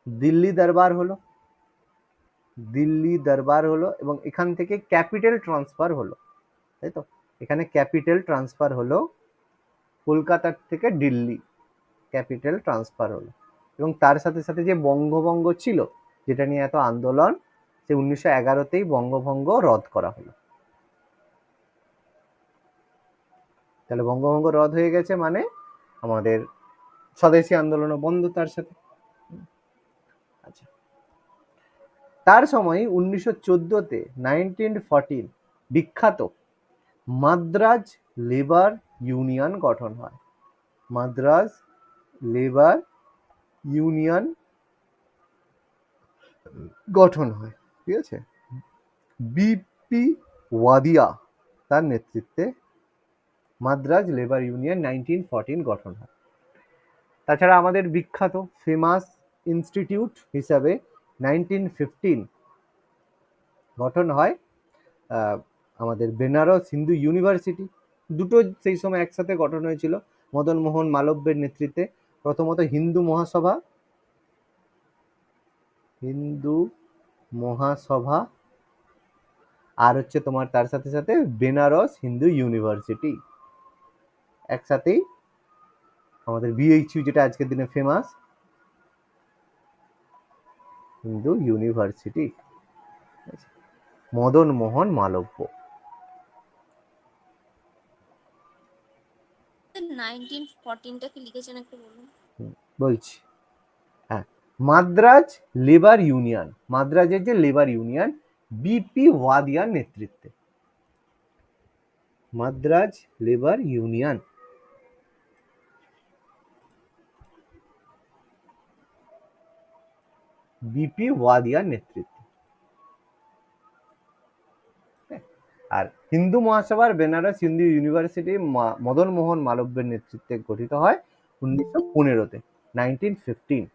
দিল্লি দরবার হলো, দিল্লি দরবার হলো, এবং এখান থেকে ক্যাপিটাল ট্রান্সফার হলো, তাই তো, এখানে ক্যাপিটাল ট্রান্সফার হলো, কলকাতার থেকে দিল্লি ক্যাপিটাল ট্রান্সফার হলো। এবং তার সাথে সাথে যে বঙ্গভঙ্গ ছিল, যেটা নিয়ে এত আন্দোলন, সে 1911-তেই বঙ্গভঙ্গ রদ করা হলো। তাহলে বঙ্গভঙ্গ রদ হয়ে গেছে মানে আমাদের স্বদেশী আন্দোলনও বন্ধ তার সাথে। আচ্ছা, তার সময় 1914-তে 1914 বিখ্যাত মাদ্রাজ লেবার ইউনিয়ন গঠন হয়, মাদ্রাজ লেবার ইউনিয়ন গঠন হয়, ঠিক আছে। বিপি ওয়াদিয়া তার নেতৃত্বে মাদ্রাজ লেবার ইউনিয়ন 1914 গঠন হয়। তাছাড়া আমাদের বিখ্যাত ফেমাস ইনস্টিটিউট হিসাবে 1915 গঠন হয় আমাদের বেনারস হিন্দু ইউনিভার্সিটি। দুটো সেই সময় একসাথে গঠন হয়েছিল মদন মোহন মালব্যের নেতৃত্বে। প্রথমত হিন্দু মহাসভা, আর হচ্ছে তোমার তার সাথে সাথে বেনারস হিন্দু ইউনিভার্সিটি, একসাথেই আমাদের বিএইচইউ, যেটা আজকের দিনে ফেমাস হিন্দু ইউনিভার্সিটি, মদন মোহন মালব্য। 1914টা কি লিখেছেন একটু বলুন। বলছি, হ্যাঁ, মাদ্রাজ লেবার ইউনিয়ন, মাদ্রাজের যে লেবার ইউনিয়ন বিপি ওয়াদিয়ার নেতৃত্বে, Madras labour union BP Wodeyar নেতৃত্বে। আর হিন্দু মহাসভার বেনারস হিন্দু ইউনিভার্সিটি মদন মোহন মালব্যের নেতৃত্বে গঠিত হয় 1915-তে, 1915।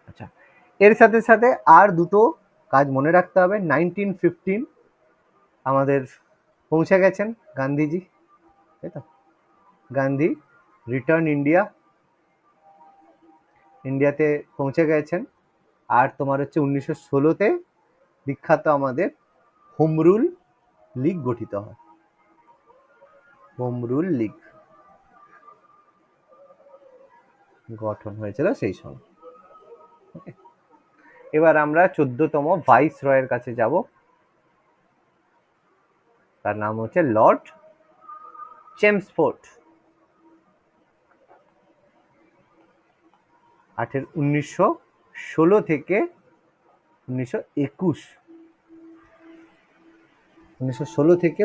আচ্ছা, এর সাথে সাথে আর দুটো কাজ মনে রাখতে হবে। 1915 আমাদের পৌঁছে গেছেন গান্ধীজি, তাই তো, গান্ধী রিটার্ন ইন্ডিয়াতে পৌঁছে গেছেন। আর তোমার হচ্ছে 1916-তে বিখ্যাত আমাদের হোম রুল লীগ গঠিত হয়, হোম রুল লীগ গঠন হয়েছিল সেই সময়। এবার আমরা 14তম ভাইস রয়ের কাছে যাব, তার নাম হচ্ছে লর্ড চেমসফোর্ড। 1916 থেকে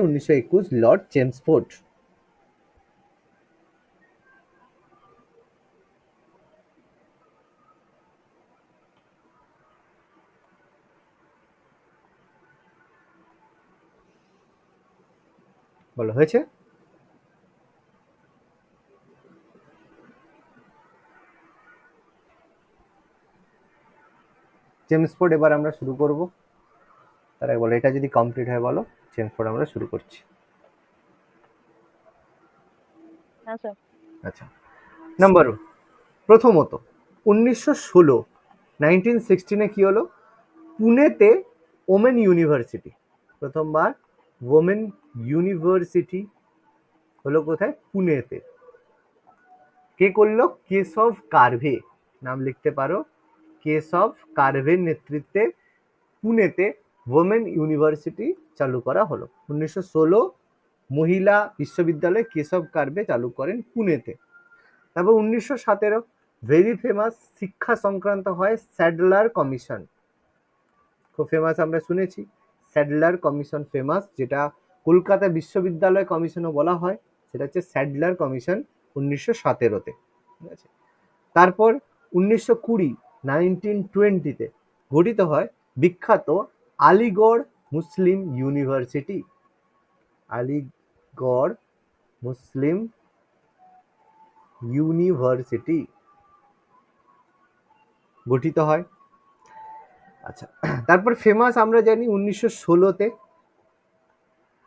1921 লর্ড চেমসফোর্ড। বলো, হয়েছে? চেমসফোর্ড এবার আমরা শুরু করব। তার আগে বলো, এটা যদি কমপ্লিট হয় বলো, চেমসফোর্ড আমরা শুরু করছি। হ্যাঁ স্যার। আচ্ছা, নাম্বার প্রথমত 1916 কি হলো, পুনেতে ওমেন ইউনিভার্সিটি, প্রথমবার ওমেন ইউনিভার্সিটি হলো কোথায়, পুনেতে। কে করলো, কেশব কার্ভে, নাম লিখতে পারো, কেশব কার্ভের নেতৃত্বে পুনেতে ওমেন ইউনিভার্সিটি চালু করা হলো। 1916 মহিলা বিশ্ববিদ্যালয় কেশব কার্ভে চালু করেন পুনেতে। তারপর 1917 ভেরি ফেমাস শিক্ষা সংক্রান্ত হয় স্যাডলার কমিশন, খুব ফেমাস, আমরা শুনেছি স্যাডলার কমিশন ফেমাস, যেটা কলকাতা বিশ্ববিদ্যালয় কমিশনও বলা হয়, সেটা হচ্ছে স্যাডলার কমিশন 1917-তে, ঠিক আছে। তারপর 1920 গঠিত হয় বিখ্যাত আলিগড় মুসলিম ইউনিভার্সিটি, আলিগড় মুসলিম ইউনিভার্সিটি গঠিত হয়। আচ্ছা, তারপর ফেমাস আমরা জানি 1916-তে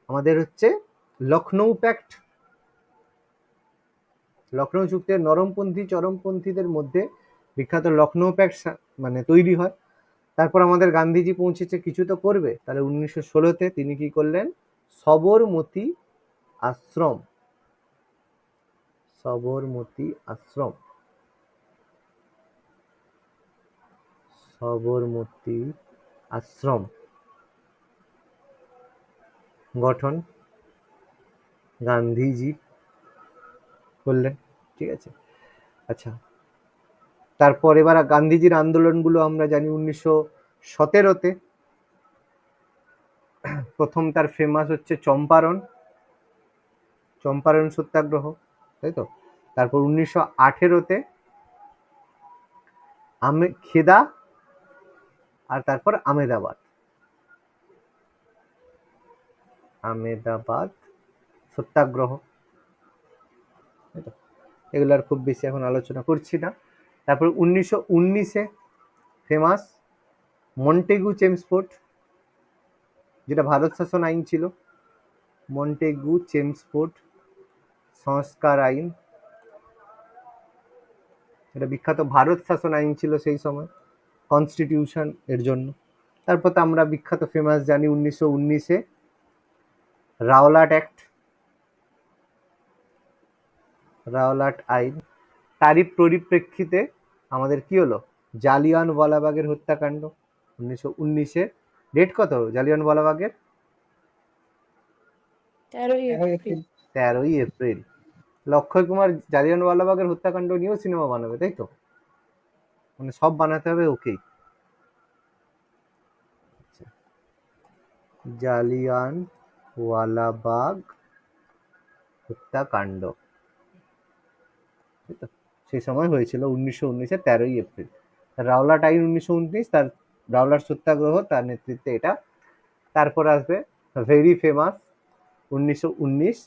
আমাদের হচ্ছে লখনৌ প্যাক্ট, লখনৌ চুক্তির নরমপন্থী চরমপন্থীদের মধ্যে বিখ্যাত লখনৌ প্যাক্ট মানে তৈরি হয়। তারপর আমাদের গান্ধীজি পৌঁছেছে, কিছু তো করবে, তাহলে 1916-তে তিনি কি করলেন, সবরমতী আশ্রম, সবরমতী আশ্রম, সবরমতী আশ্রম গঠন গান্ধীজি করলেন, ঠিক আছে। আচ্ছা, তারপর এবার গান্ধীজির আন্দোলনগুলো আমরা জানি। 1917-তে প্রথম তার ফেমাস হচ্ছে চম্পারণ, চম্পারণ সত্যাগ্রহ, তাই তো। তারপর 1918-তে খেদা, আর তারপর আমেদাবাদ, আমেদাবাদ সত্যাগ্রহ, তাই তো। এগুলো আর খুব বেশি এখন আলোচনা করছি না। তারপর 1919-এ ফেমাস মন্টেগু চেমসফোর্ড, যেটা ভারত শাসন আইন ছিল, মন্টেগু চেমসফোর্ড সংস্কার আইন, এটা বিখ্যাত ভারত শাসন আইন ছিল সেই সময়, কনস্টিটিউশন এর জন্য। তারপর তো আমরা বিখ্যাত ফেমাস জানি 1919-এ রাওলাট অ্যাক্ট, রাওলাট আইন। তারই পরিপ্রেক্ষিতে আমাদের কি হলো, জালিয়ানওয়ালাবাগের হত্যাকাণ্ড 1919-এ। ডেট কত জালিয়ানওয়ালাবাগের? 13ই এপ্রিল। 13ই এপ্রিল। অক্ষয় কুমার জালিয়ানওয়ালাবাগের হত্যাকাণ্ড নিয়েও সিনেমা বানাবে, তাই তো, মানে সব বানাতে হবে ওকেই। জালিয়ানওয়ালাবাগ হত্যাকাণ্ড সেই সময় হয়েছিল 1919-এ 13ই এপ্রিল। রাওলাট আইন 1919, তার রাওলাট সত্যাগ্রহ, তার নেতৃত্বে এটা। তারপর আসবে ভেরি ফেমাস 1919,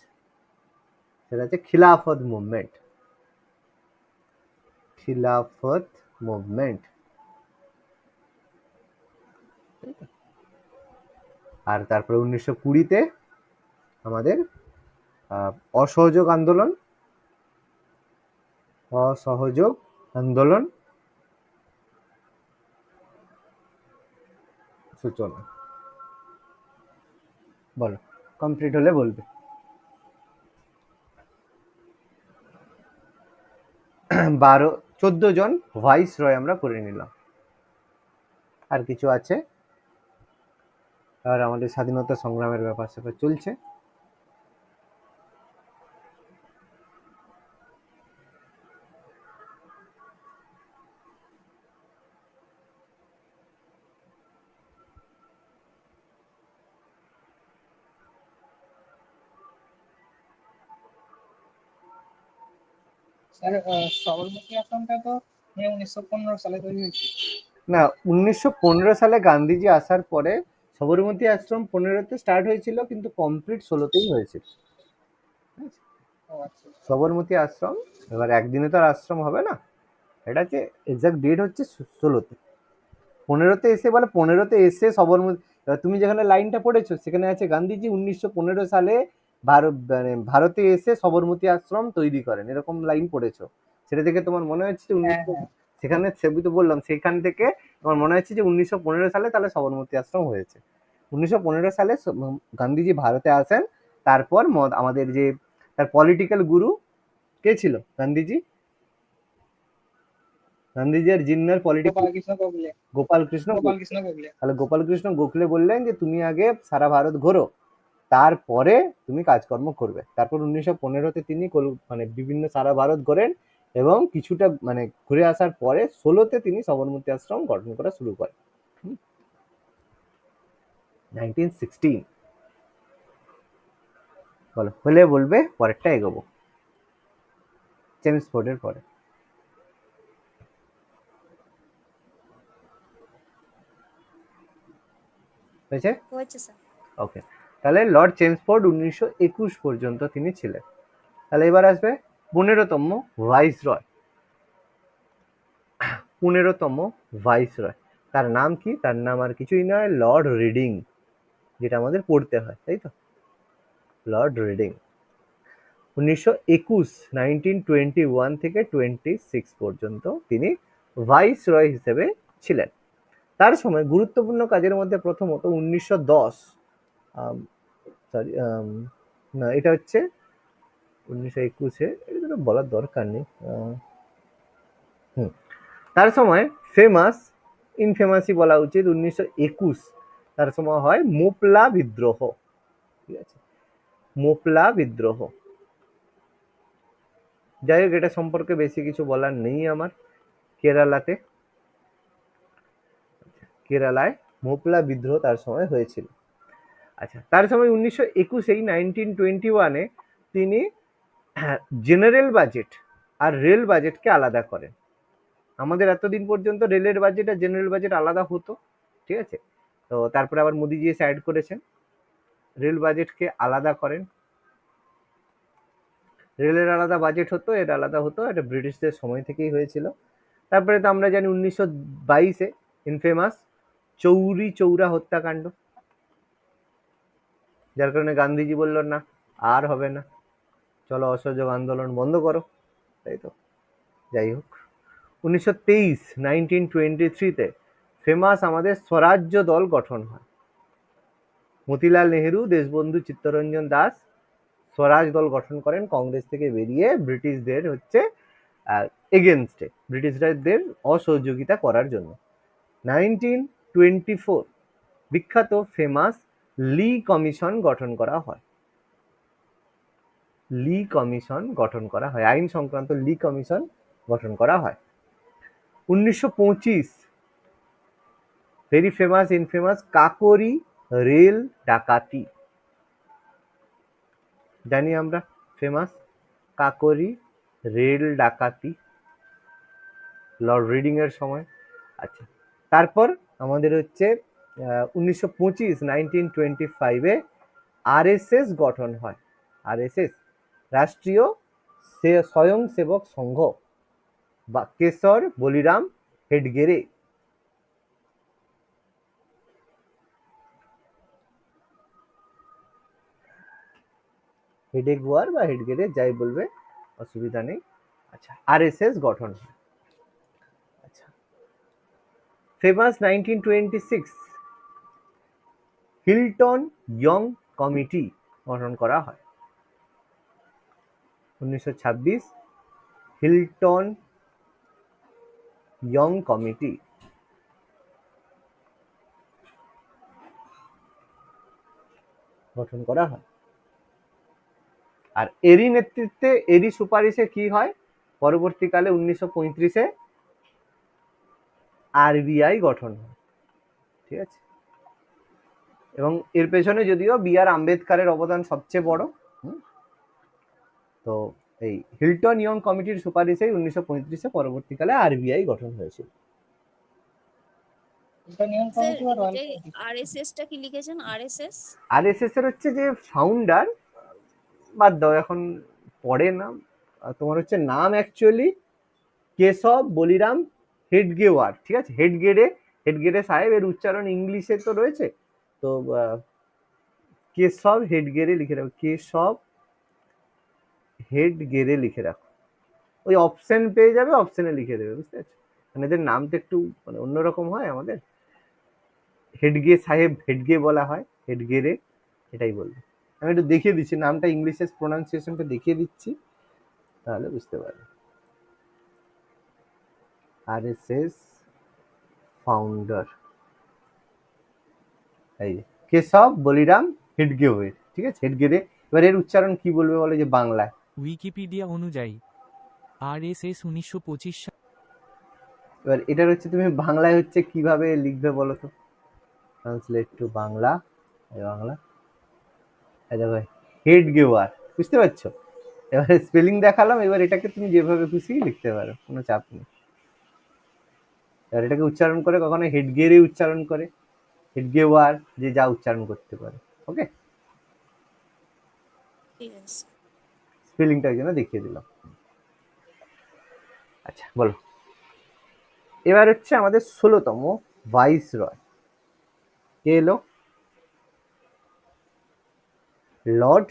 সেটা হচ্ছে খিলাফত মুভমেন্ট, খিলাফত মুভমেন্ট। আর তারপরে 1920-তে আমাদের অসহযোগ আন্দোলন, অসহযোগ আন্দোলন সূচনা। বলো, কমপ্লিট হলে বলবে। 14 জন ভাইস রয় আমরা করে নিলাম। আর কিছু আছে? আর আমাদের স্বাধীনতা সংগ্রামের ব্যাপার স্যাপার চলছে। স্যার সবরমতী আশ্রমটা তো 1915 সালে তৈরি হয়েছে। না, 1915 সালে গান্ধীজি আসার পরে সবরমতী আশ্রম 15-তে স্টার্ট হয়েছিল, কিন্তু কমপ্লিট 16-তেই হয়েছিল। সবরমতী আশ্রম এবার একদিনে তো আর আশ্রম হবে না, এটা হচ্ছে এক্সাক্ট ডেট হচ্ছে 16-তে। 15-তে এসে বলে 15-তে এসে সবরমতী, এবার তুমি যেখানে লাইনটা পড়েছো সেখানে আছে গান্ধীজি 1915 সালে ভারতে এসে সবরমতী আশ্রম তৈরি করেন, এরকম লাইন পড়েছো। সেটা থেকে তোমার মনে হচ্ছে যে হ্যাঁ হ্যাঁ সেখানে সেবি তো বললাম, সেখান থেকে তোমার মনে হচ্ছে যে 1915 সালে তাহলে সবরমতী আশ্রম হয়েছে। 1915 সালে গান্ধীজি ভারতে আসেন। তারপর আমাদের যে তার পলিটিক্যাল গুরু কে ছিল? গান্ধীজি আর জিন্নার পলিটিক্যাল গোপালকৃষ্ণ গোখলে গোপালকৃষ্ণ গোখলে। গোপালকৃষ্ণ গোখলে তাহলে গোপালকৃষ্ণ গোখলে বললেন যে তুমি আগে সারা ভারত ঘোরো, তারপরে তুমি কাজকর্ম করবে। তারপর 1915-তে তিনি মানে বিভিন্ন সারা ভারত ঘোরেন এবং কিছুটা মানে ঘুরে আসার পরে 16-তে তিনি সবরমতী আশ্রম গঠন করা শুরু করেন। 1916 বলো, হলে বলবে, পরেরটা এগোবো চেমসফোর্ডের পরে। হয়েছে? হয়েছে স্যার। ওকে, তাহলে লর্ড চেমসফোর্ড 1921 পর্যন্ত তিনি ছিলেন। তাহলে এবার আসবে 15তম ভাইসরয়। 15তম ভাইসরয়, তার নাম কি? তার নাম আর কিছুই নয়, লর্ড রিডিং, যেটা আমাদের পড়তে হয়, তাই তো, লর্ড রিডিং। 1921 থেকে 26 পর্যন্ত তিনি ভাইসরয় হিসেবে ছিলেন। তার সময় গুরুত্বপূর্ণ কাজের মধ্যে প্রথমত 1910, সরি না, এটা হচ্ছে 1921-এ, এটা বলার দরকার নেই। তার সময় ফেমাস, ইনফেমাসই বলা উচিত, 1921 তার সময় হয় মোপলা বিদ্রোহ। ঠিক আছে, মোপলা বিদ্রোহ। যাই হোক, এটা সম্পর্কে বেশি কিছু বলার নেই আমার। কেরালায় মোপলা বিদ্রোহ তার সময় হয়েছিল। আচ্ছা, তার সময় 1921-এই 1921-এ তিনি জেনারেল বাজেট আর রেল বাজেটকে আলাদা করেন। আমাদের এতদিন পর্যন্ত রেলের বাজেট আর জেনারেল বাজেট আলাদা হতো, ঠিক আছে। তো তারপরে আবার মোদিজি এসে অ্যাড করেছেন, রেল বাজেটকে আলাদা করেন। রেলের আলাদা বাজেট হতো, এর আলাদা হতো, এটা ব্রিটিশদের সময় থেকেই হয়েছিল। তারপরে তো আমরা জানি 1922-এ ইনফেমাস চৌরি চৌরা হত্যাকাণ্ড, যার কারণে গান্ধীজি বলল না আর হবে না, চলো অসহযোগ আন্দোলন বন্ধ করো, তাই তো। যাই হোক, 1923-1923-তে ফেমাস আমাদের স্বরাজ্য দল গঠন হয়। মতিলাল নেহেরু, দেশবন্ধু চিত্তরঞ্জন দাস স্বরাজ দল গঠন করেন কংগ্রেস থেকে বেরিয়ে, ব্রিটিশদের হচ্ছে এগেনস্টে, ব্রিটিশদের অসহযোগিতা করার জন্য। 1924 বিখ্যাত ফেমাস লি কমিশন গঠন করা হয়। লি কমিশন গঠন করা হয়, আইন সংক্রান্ত লি কমিশন গঠন করা হয়। 1925 very famous infamous Kakori rail ডাকাতি, জানি আমরা, ফেমাস কাকোরি রেল ডাকাতি, লর্ড রিডিং এর সময়। আচ্ছা, তারপর আমাদের হচ্ছে 1925-1925-এ আরএসএস গঠন হয়। আরএসএস রাষ্ট্রীয় স্বয়ংসেবক সংঘ বা কেশর বলিরাম হেডগেরে। হেডেগুয়ার বা হেডগেরে যাই বলবে, অসুবিধা নেই। আচ্ছা, আরএসএস গঠন হয়। আচ্ছা, ফেমাস 1926 হিলটন ইয়ং কমিটি গঠন করা হয়। 1926 হিলটন ইয়ং কমিটি গঠন করা হয়। আর এরই নেতৃত্বে, এরই সুপারিশে কি হয়, পরবর্তীকালে 1935-এ আরবিআই গঠন হয়। ঠিক আছে, এবং এর পেছনে যদিও বি আর আম্বেদকারের অবদান সবচেয়ে বড়। তো এই হিলটন ইয়ং কমিটির সুপারিশেই 1935-এ পরবর্তীকালে আরবিআই গঠন হয়েছিল। আরএসএসটা কি লিখেছেন? আরএসএস আরএসএস এর হচ্ছে যে ফাউন্ডার, বাদ দাও এখন পড়ে না, তোমার হচ্ছে নাম অ্যাকচুয়ালি কেশব বলিরাম হেডগেওয়ার। ঠিক আছে, হেডগেরে সাহেব, এর উচ্চারণ ইংলিশে তো রয়েছে, তো কেশব হেডগেরে লিখে রাখো, কেশব হেডগেরে লিখে রাখো। ওই অপশন পেয়ে যাবে, অপশনে লিখে দেবে, বুঝতে পারছো? মানে এদের নামটা একটু মানে অন্যরকম হয় আমাদের। হেডগে সাহেব, হেডগে বলা হয়, হেডগে রে, এটাই বলবে। আমি একটু দেখিয়ে দিচ্ছি নামটা, ইংলিশের প্রোনাউন্সিয়েশনটা দেখিয়ে দিচ্ছি, তাহলে বুঝতে পারবে। আরএসএস ফাউন্ডার এই যে কেশব বলিরাম হেডগে হয়ে, ঠিক আছে, হেডগে রে। এবার এর উচ্চারণ কি বলবে বলে যে বাংলায়? উইকিপিডিয়া অনুযায়ী আরএসএস 1925 এবার এটার হচ্ছে তুমি বাংলায় হচ্ছে কিভাবে লিখবে বলো তো? ট্রান্সলেট টু বাংলা, এই বাংলা, এই দেখো হেড গেওয়ার, বুঝতে পারছো? এবারে স্পেলিং দেখালাম, এবার এটাকে তুমি যেভাবে খুশি লিখতে পারো, কোনো চাপ নেই। এবার এটাকে উচ্চারণ করে কখনো হেডগেরে উচ্চারণ করে, হেডগেওয়ার, যে যা উচ্চারণ করতে পারে। ওকে, ঠিক আছে। স্পেলিংটা ওই জন্য দেখিয়ে দিলাম। আচ্ছা বলো, এবার হচ্ছে আমাদের 16তম ভাইস রয় কে এলো? Lord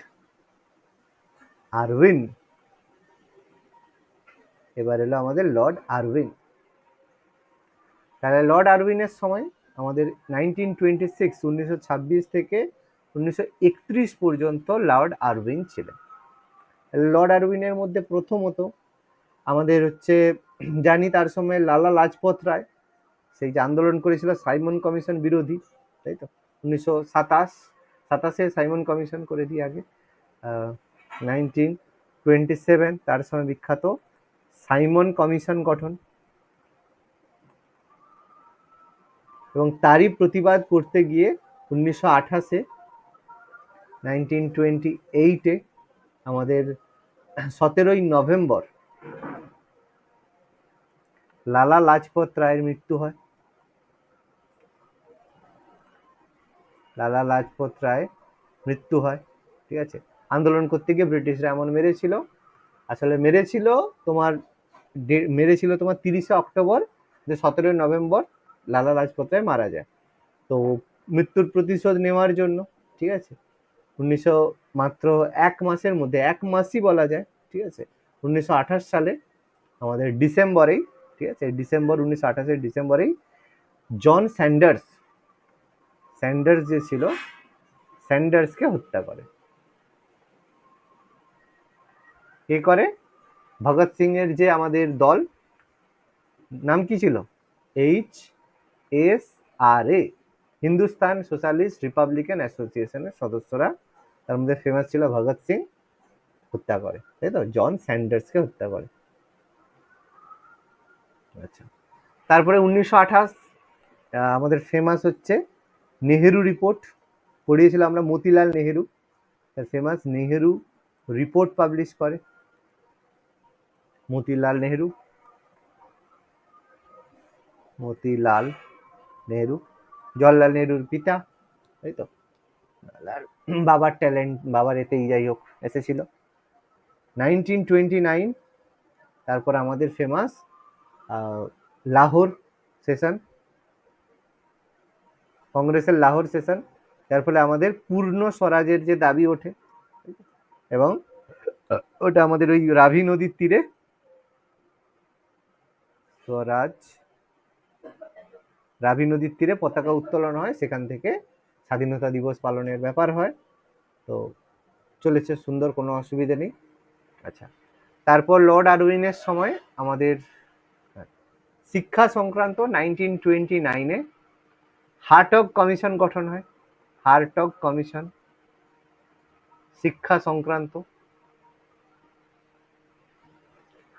Irwin. এবার এলো আমাদের লর্ড আরউইন। তাহলে লর্ড আরউইনের সময় আমাদের 1926 থেকে 1931 পর্যন্ত লর্ড আরউইন ছিলেন। লর্ড আরউইনের মধ্যে প্রথমত আমাদের হচ্ছে জানি তার সময় লালা লাজপত রায় সেই যে আন্দোলন করেছিল সাইমন কমিশন বিরোধী, তাই তো? 1927 সাইমন কমিশন করে দিয়ে আগে 1927 তার সময় বিখ্যাত সাইমন কমিশন গঠন, এবং তারই প্রতিবাদ করতে গিয়ে 1928 আমাদের 17ই নভেম্বর লালা লাজপত রায়ের মৃত্যু হয়। লালা লাজপত রায় মৃত্যু হয়, ঠিক আছে? আন্দোলন করতে গিয়ে ব্রিটিশরা এমন মেরেছিল, আসলে মেরেছিল তোমার 30শে অক্টোবর, যে 17ই নভেম্বর লালা লাজপত রায় মারা যায়। তো মৃত্যুর প্রতিশোধ নেওয়ার জন্য, ঠিক আছে, 1900 মাত্র এক মাসের মধ্যে, এক মাসই বলা যায়, ঠিক আছে, 1928 সালে আমাদের ডিসেম্বরেই, ঠিক আছে, ডিসেম্বর 1928 ডিসেম্বরেই জন স্যান্ডার্স যে ছিল, স্যান্ডার্সকে হত্যা করে। কে করে? ভগৎ সিং এর যে আমাদের দল, নাম কি ছিল? HSRA, হিন্দুস্তান সোশ্যালিস্ট রিপাবলিকান অ্যাসোসিয়েশনের সদস্যরা, তার মধ্যে ফেমাস ছিল ভগৎ সিং, হত্যা করে, তাই তো? জন স্যান্ডার্সকে হত্যা করে। আচ্ছা, তারপরে 1928 আমাদের ফেমাস হচ্ছে নেহেরু রিপোর্ট, পড়িয়েছিল আমরা মতিলাল নেহেরু, তার ফেমাস নেহেরু রিপোর্ট পাবলিশ করে মতিলাল নেহেরু। মতিলাল নেহেরু জওয়াহরলাল নেহেরুর পিতা, তাই তো? বাবার ট্যালেন্ট, বাবার এতেই যাই হোক এসেছিল। 1929 তারপর আমাদের ফেমাস লাহোর সেশন, কংগ্রেসের লাহোর সেশন, যার ফলে আমাদের পূর্ণ স্বরাজের যে দাবি ওঠে, এবং ওটা আমাদের ওই রাভি নদীর তীরে স্বরাজ, রাভি নদীর তীরে পতাকা উত্তোলন হয়, সেখান থেকে স্বাধীনতা দিবস পালনের ব্যাপার হয়। তো চলেছে সুন্দর, কোনো অসুবিধা নেই। আচ্ছা, তারপর লর্ড আরউইনের সময় আমাদের শিক্ষা সংক্রান্ত 1929 হার্টগ কমিশন গঠন হয়। হার্টগ কমিশন, শিক্ষা সংক্রান্ত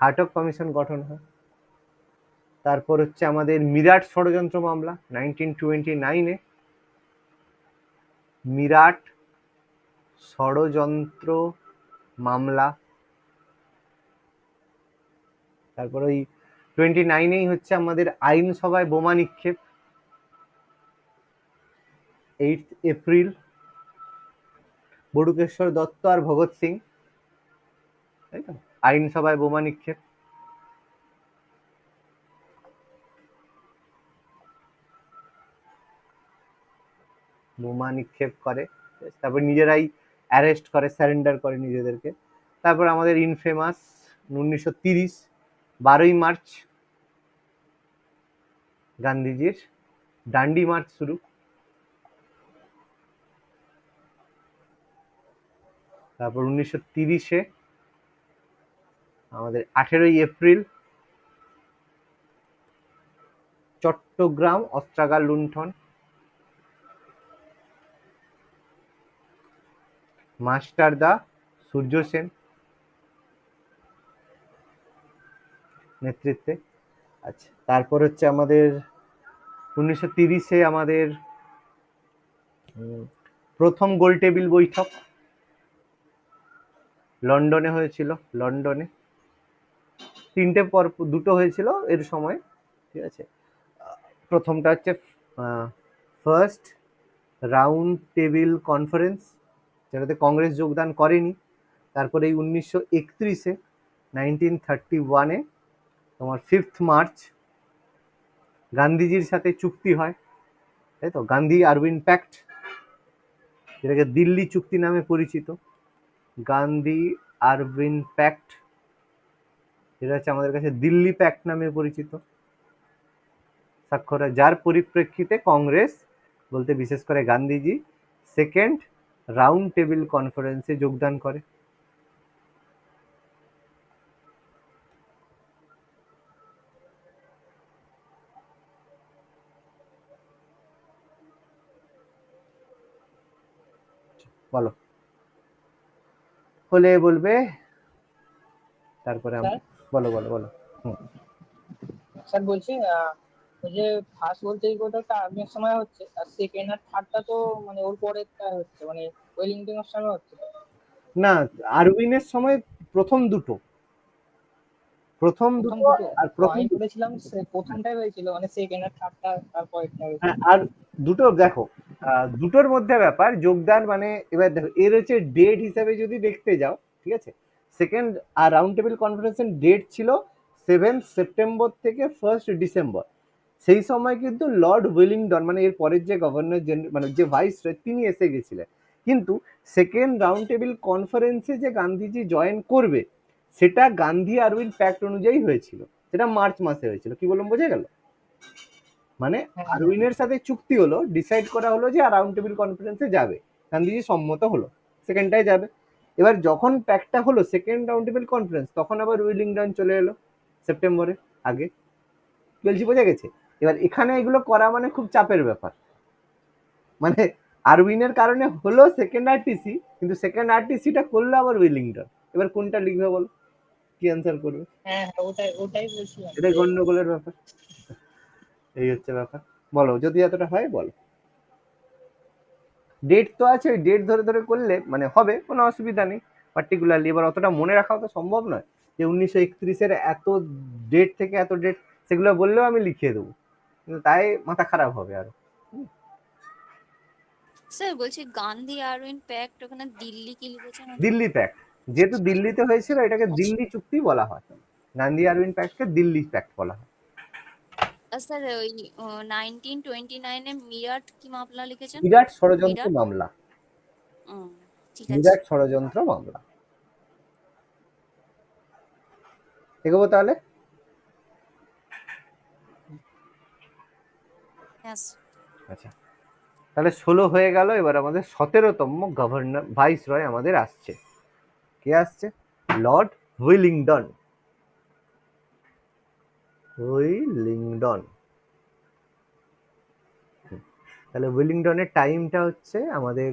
হার্টগ কমিশন গঠন হয়। তারপর হচ্ছে আমাদের মিরাট ষড়যন্ত্র মামলা 1929, মিরাট ষড়যন্ত্র মামলা। তারপর ওই 29 হচ্ছে আমাদের আইনসভায় বোমা নিক্ষেপ, 8 এপ্রিল, বড়ুকেশ্বর দত্ত আর ভগৎ সিং, তাই তো? আইনসভায় বোমা নিক্ষেপ। বোমা নিক্ষেপ করে, তারপর নিজেরাই অ্যারেস্ট করে, সারেন্ডার করে নিজেদেরকে। তারপর আমাদের ইনফেমাস 1930 12ই মার্চ গান্ধীজির ডান্ডি মার্চ শুরু। তারপর 1930-এ আমাদের 18ই এপ্রিল চট্টগ্রাম অস্ত্রাগার লুণ্ঠন। মাস্টারদা সূর্য সেন নেতৃত্বে। আচ্ছা, তারপর হচ্ছে আমাদের 1930-এ আমাদের প্রথম গোল টেবিল বৈঠক লন্ডনে হয়েছিল। লন্ডনে তিনটে পর দুটো হয়েছিল এর সময়, ঠিক আছে। প্রথমটা হচ্ছে ফার্স্ট রাউন্ড টেবিল কনফারেন্স, যেটাতে কংগ্রেস যোগদান করেনি। তারপরে এই 1931-এ 1931-এ তোমার 5th মার্চ গান্ধীজির সাথে চুক্তি হয়, তাই তো, গান্ধী আরউইন প্যাক্ট, যেটাকে দিল্লি চুক্তি নামে পরিচিত। গান্ধী আরউইন প্যাক্ট, যেটা হচ্ছে আমাদের কাছে দিল্লি প্যাক্ট নামে পরিচিত, স্বাক্ষর হয়, যার পরিপ্রেক্ষিতে কংগ্রেস বলতে বিশেষ করে গান্ধীজি সেকেন্ড রাউন্ড টেবিল কনফারেন্সে যোগদান করে। বলো, হলে বলবে, তারপরে স্যার বলো বলো বলো। স্যার বলছি ওই যে ফার্স্ট বলতে এই কথাটা আর্মির সময় হচ্ছে, আর সেকেন্ড আর থার্ডটা তো মানে ওর পরেরটা হচ্ছে, মানে ওয়েলিংটনের সময় হচ্ছে। না, আরউইনের সময় প্রথম দুটো প্রথম দুটো আর তো আমি পড়েছিলাম প্রথমটাই হয়েছিল, মানে সেকেন্ড আর থার্ডটা তারপরেরটা হয়েছিল। হ্যাঁ, আর দুটো দেখো, দুটোর মধ্যে ব্যাপার যোগদান, মানে এবার দেখো এর হচ্ছে ডেট হিসাবে যদি দেখতে যাও, ঠিক আছে, সেকেন্ড আর রাউন্ড টেবিল কনফারেন্সের ডেট ছিল 7 সেপ্টেম্বর থেকে 1 ডিসেম্বর। সেই সময় কিন্তু লর্ড ওয়েলিংটন, মানে এর পরের যে গভর্নর জেনারেল, মানে যে ভাইসরয়, তিনি এসে গেছিলেন। কিন্তু সেকেন্ড রাউন্ড টেবিল কনফারেন্সে যে গান্ধীজি জয়েন করবে, সেটা গান্ধী আরউইন প্যাক্ট অনুযায়ী হয়েছিল, সেটা মার্চ মাসে হয়েছিল। কি বললাম, বোঝা গেল? মানে আরউইনের সাথে চুক্তি হলো, ডিসাইড করা হলো যে রাউন্ড টেবিল কনফারেন্সে যাবে, গান্ধীজি সম্মত হলো, সেকেন্ডটাই যাবে। এবার যখন প্যাক্টটা হলো সেকেন্ড রাউন্ড টেবিল কনফারেন্স, তখন আবার ওয়েলিংটন চলে এলো সেপ্টেম্বরে আগে। বলছি, বোঝা গেছে? এবার এখানে এগুলো করা মানে খুব চাপের ব্যাপার, মানে আরউইনের কারণে হলো সেকেন্ড আরটিসি, কিন্তু সেকেন্ড আরটিসিটা করলো আবার ওয়েলিংটন। এবার কোনটা লিখবে বলো, কি অ্যান্সার করবে? হ্যাঁ ওটাই ওটাই বলছিলাম, এটাই গন্ডগোলের ব্যাপার, এই হচ্ছে ব্যাপার। বলো, যদি এতটা হয় বলো। ডেট তো আছে, ওই ডেট ধরে ধরে করলে মানে হবে, কোনো অসুবিধা নেই পার্টিকুলারলি। এবার অতটা মনে রাখাও তো সম্ভব নয় যে 1931-এর এত ডেট থেকে এত ডেট, সেগুলো বললেও আমি লিখিয়ে দেবো, কিন্তু তাই মাথা খারাপ হবে আরো। স্যার বলছি গান্ধী আরউইন প্যাক্ট, ওখানে দিল্লি কি লিখেছেন? দিল্লি প্যাক্ট, যেহেতু দিল্লিতে হয়েছিল এটাকে দিল্লি চুক্তি বলা হয়, গান্ধী আরউইন প্যাক্টকে দিল্লি প্যাক্ট বলা হয়। স্যার ওই 1929-এ মিরাট কি মামলা লিখেছেন? বিরাট ষড়যন্ত্র মামলা, ঠিক আছে। বিরাট ষড়যন্ত্র মামলা। এগোবো তাহলে। আচ্ছা, তাহলে 16 হয়ে গেল। এবার আমাদের 17তম গভর্নর ভাইসরয় আমাদের আসছে। কে আসছে? Lord Wellington. উইলিংটন। তাহলে উইলিংটনের টাইমটা হচ্ছে আমাদের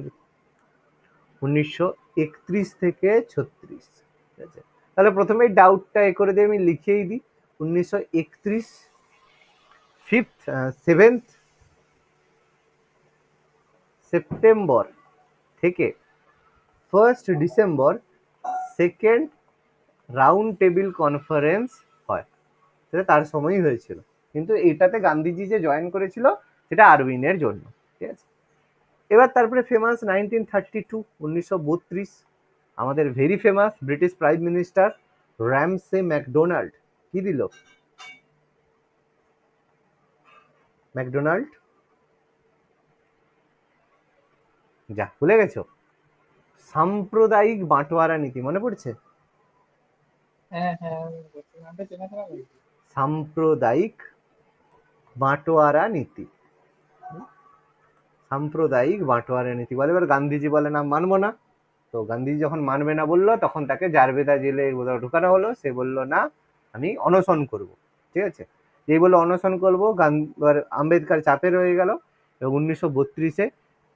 1931 থেকে 36, ঠিক আছে। তাহলে প্রথমেই ডাউটটা এ করে দিয়ে আমি লিখেই দিই, 1931 7th সেপ্টেম্বর থেকে 1 December second round table conference হয়, সেটা তার সময়ই হয়েছিল, কিন্তু এইটাতে গান্ধীজি যে জয়েন করেছিল সেটা আরউইনের জন্য, ঠিক আছে। এবার তারপরে ফেমাস 1932 আমাদের very famous British prime minister Ramsay McDonald কি দিল? ম্যাকডোনাল্ড, যা ভুলে গেছো? সাম্প্রদায়িক বাঁটোয়ারা নীতি, মনে পড়ছে? হ্যাঁ হ্যাঁ নামটা চেনা চেনা লাগছে। সাম্প্রদায়িক বাঁটোয়ারা নীতি। সাম্প্রদায়িক বাঁটোয়ারা নীতি বলে। এবার গান্ধীজি বলে না, মানবো না। তো গান্ধীজি যখন মানবে না বললো, তখন তাকে জারবেদা জেলে ঢুকানো হলো। সে বলল না, আমি অনশন করব। ঠিক আছে, যেই বললো অনশন করবো, আম্বেদকর চাপে রয়ে গেল। এবং 1932-এ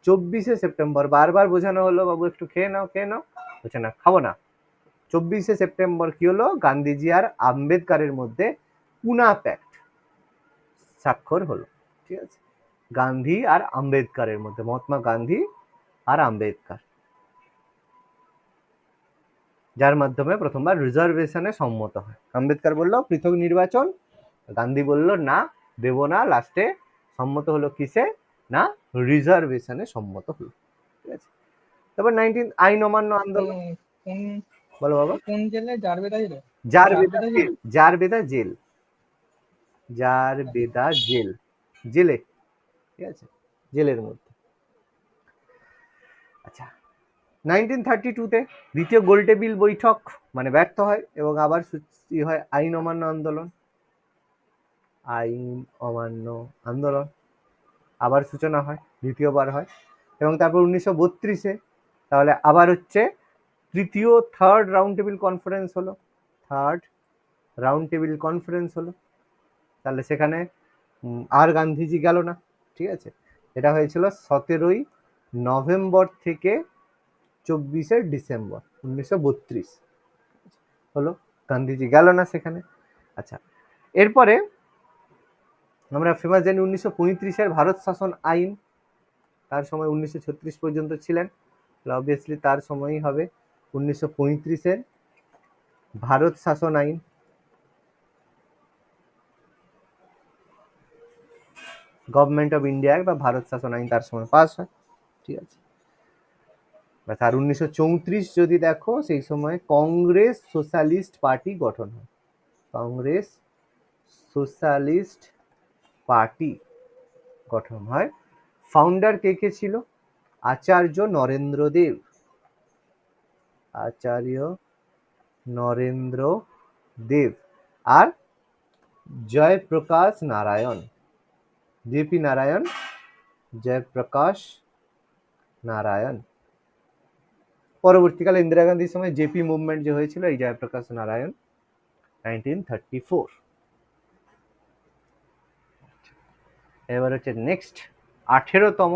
24শে সেপ্টেম্বর, বারবার বোঝানো হলো বাবু একটু খেয়ে নাও খেয়ে নাও, বলছে না খাবো না। 24শে সেপ্টেম্বর কি হলো, গান্ধীজি আর আম্বেদকরের মধ্যে পুনা প্যাক্ট স্বাক্ষর হলো। ঠিক আছে, গান্ধী আর আম্বেদকরের মধ্যে, মহাত্মা গান্ধী আর আম্বেদকর, যার মাধ্যমে প্রথমবার রিজার্ভেশনে সম্মত হয়। আম্বেদকর বলল পৃথক নির্বাচন, গান্ধী বলল না দেব না, লাস্টে সম্মত হলো কিসে, না রিজার্ভেশনে সম্মত হলো। ঠিক আছে, তারপর আইন অমান্য আন্দোলন। কোন বলো বাবা। কোন জেলে? জারবেদা জেলে? জারবেদা জেল, জারবেদা জেল, জারবেদা জেল, জেলে। ঠিক আছে, জেলের মধ্যে। আচ্ছা, 1932-তে দ্বিতীয় গোলটেবিল বৈঠক মানে ব্যর্থ হয়, এবং আবার সৃষ্টি হয় আইন অমান্য আন্দোলন। আইন অমান্য আন্দোলন আবার সূচনা হয়, দ্বিতীয়বার হয়। এবং তারপর 1932-এ তাহলে আবার হচ্ছে থার্ড রাউন্ড টেবিল কনফারেন্স হলো। থার্ড রাউন্ড টেবিল কনফারেন্স হলো। তাহলে সেখানে আর গান্ধীজি গেল না। ঠিক আছে, এটা হয়েছিল 17ই নভেম্বর থেকে 24শে ডিসেম্বর 1932 হলো। গান্ধীজি গেল না সেখানে। আচ্ছা, এরপরে আমরা ফেমাস জানি 1935-এর ভারত শাসন আইন। তার সময় 1936 পর্যন্ত ছিলেন, অবভিয়াসলি তার সময়ই হবে 1935-এর ভারত শাসন আইন। গভর্নমেন্ট অফ ইন্ডিয়া বা ভারত শাসন আইন তার সময় পাস হয়। ঠিক আছে, আর 1934 যদি দেখো, সেই সময় কংগ্রেস সোশ্যালিস্ট পার্টি গঠন হয়। কংগ্রেস সোশ্যালিস্ট পার্টি গঠন হয়। ফাউন্ডার কে কে ছিল? আচার্য নরেন্দ্র দেব, আচার্য নরেন্দ্র দেব আর জয়প্রকাশ নারায়ণ, জেপি নারায়ণ, জয়প্রকাশ নারায়ণ। পরবর্তীকালে ইন্দিরা গান্ধীর সময় জেপি মুভমেন্ট যে হয়েছিল, এই জয়প্রকাশ নারায়ণ 1934। এবার হচ্ছে নেক্সট 18তম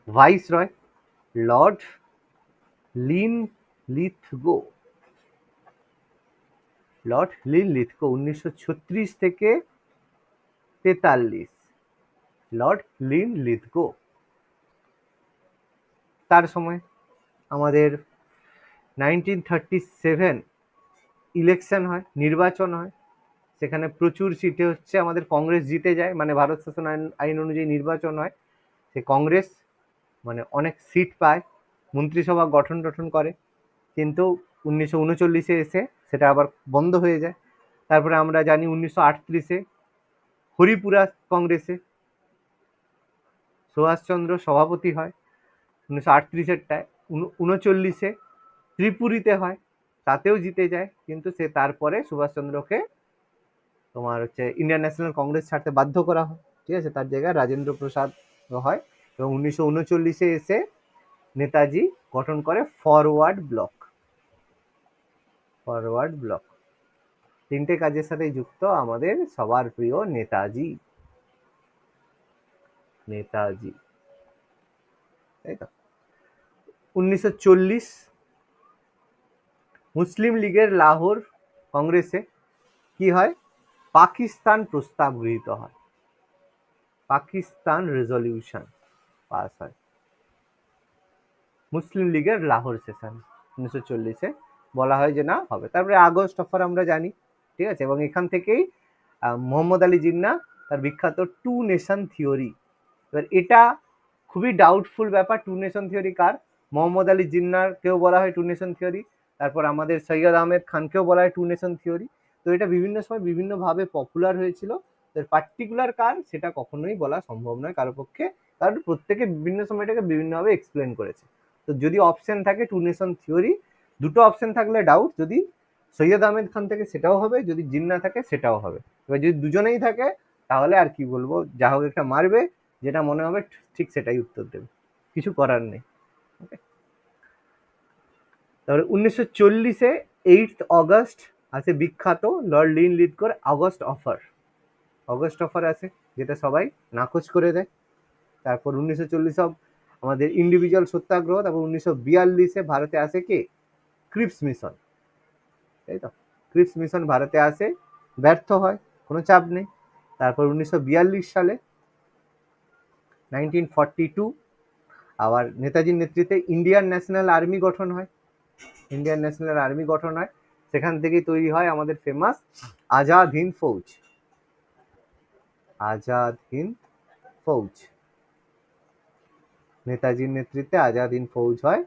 viceroy Lord Linlithgow. Lord Linlithgow 1936 থেকে 43। লর্ড লিনলিথগো, তার সময় আমাদের 1937 ইলেকশন হয়, নির্বাচন হয়। সেখানে প্রচুর সিটে হচ্ছে আমাদের কংগ্রেস জিতে যায়, মানে ভারত শাসন আইন অনুযায়ী নির্বাচন হয়। সে কংগ্রেস মানে অনেক সিট পায়, মন্ত্রিসভা গঠন করে। কিন্তু 1939-এ এসে সেটা আবার বন্ধ হয়ে যায়। তারপরে আমরা জানি 1938-এ হরিপুরা কংগ্রেসে সুভাষচন্দ্র সভাপতি হয় 1938-এরটায়। 39-এ ত্রিপুরীতে হয়, তাতেও জিতে যায়। কিন্তু সে তারপরে সুভাষচন্দ্রকে তোমার হচ্ছে ইন্ডিয়ান ন্যাশনাল কংগ্রেস ছাড়তে বাধ্য করা হয়। ঠিক আছে, তার জায়গায় রাজেন্দ্র প্রসাদ হয়। এবং 1939-এ এসে নেতাজি গঠন করে ফরওয়ার্ড ব্লক। ফরওয়ার্ড ব্লক তিনটে কাজের সাথে যুক্ত আমাদের সবার প্রিয় নেতাজি। নেতাজি, তাই তো। 1940 মুসলিম লীগের লাহোর কংগ্রেসে কি হয়, পাকিস্তান প্রস্তাব গৃহীত হয়, পাকিস্তান রেজলিউশন পাস হয় মুসলিম লীগের লাহোর সেশন 1940-এ। বলা হয় যে না হবে। তারপরে আগস্ট অফার আমরা জানি। ঠিক আছে, এবং এখান থেকেই মোহাম্মদ আলী জিন্নাহ তার বিখ্যাত টু নেশন থিওরি। এবার এটা খুবই ডাউটফুল ব্যাপার, টু নেশন থিওরি কার। মোহাম্মদ আলী জিন্নাহকেও বলা হয় টু নেশন থিওরি, তারপর আমাদের সৈয়দ আহমেদ খানকেও বলা হয় টু নেশন থিওরি। তো এটা বিভিন্ন সময় বিভিন্নভাবে পপুলার হয়েছিল। এর পার্টিকুলার কার সেটা কখনোই বলা সম্ভব নয় কারো পক্ষে, কারণ প্রত্যেকে বিভিন্ন সময় এটাকে বিভিন্নভাবে এক্সপ্লেন করেছে। তো যদি অপশন থাকে টু নেশন থিওরি, দুটো অপশন থাকলে ডাউট, যদি সৈয়দ আহমেদ খান থেকে সেটাও হবে, যদি জিন্না থাকে সেটাও হবে। এবার যদি দুজনেই থাকে তাহলে আর কি বলবো, যা হোক একটা মারবে, যেটা মনে হবে ঠিক সেটাই উত্তর দেবে, কিছু করার নেই। ওকে, তারপরে 1940-এ 8 অগস্ট আছে বিখ্যাত লর্ড লিনলিথগোর অগস্ট অফার। অগস্ট অফার আছে, যেটা সবাই নাকচ করে দেয়। তারপর 1940 আমাদের ইন্ডিভিজুয়াল সত্যাগ্রহ। তারপর 1942-এ ভারতে আসে কে? ক্রিপস মিশন, তাই তো? ক্রিপস মিশন ভারতে আসে, ব্যর্থ হয়, কোনো চাপ নেই। তারপর 1942 সালে 1942 আবার নেতাজির নেতৃত্বে ইন্ডিয়ান ন্যাশনাল আর্মি গঠন হয়। ইন্ডিয়ান ন্যাশনাল আর্মি গঠন হয়, সেখান থেকেই তৈরি হয় আমাদের ফেমাস আজাদ হিন্দ ফৌজ। আজাদ হিন্দ ফৌজ, নেতাজির নেতৃত্বে আজাদ হিন্দ ফৌজ হয়।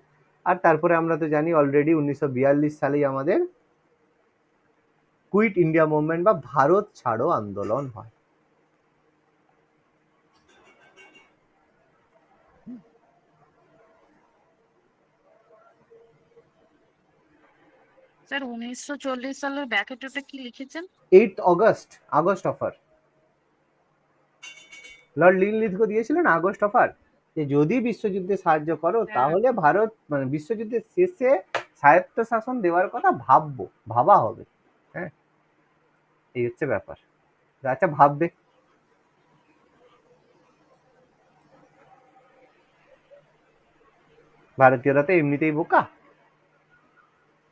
আর তারপরে আমরা তো জানি অলরেডি 1942 সালেই আমাদের কুইট ইন্ডিয়া মুভমেন্ট বা ভারত ছাড়ো আন্দোলন হয়। স্যার 1940 সালের ব্যাকেটে কি লিখেছেন? 8 August, August offer. Lord Linlithgow দিয়েছিলেন আগস্ট অফার, যে যদি বিশ্বযুদ্ধে সাহায্য করো তাহলে ভারত মানে বিশ্বযুদ্ধের শেষে স্বায়ত্ত শাসন দেওয়ার কথা ভাবা হবে। হ্যাঁ, এই হচ্ছে ব্যাপার। আচ্ছা, ভাববে। ভারতীয়রা তো এমনিতেই বোকা,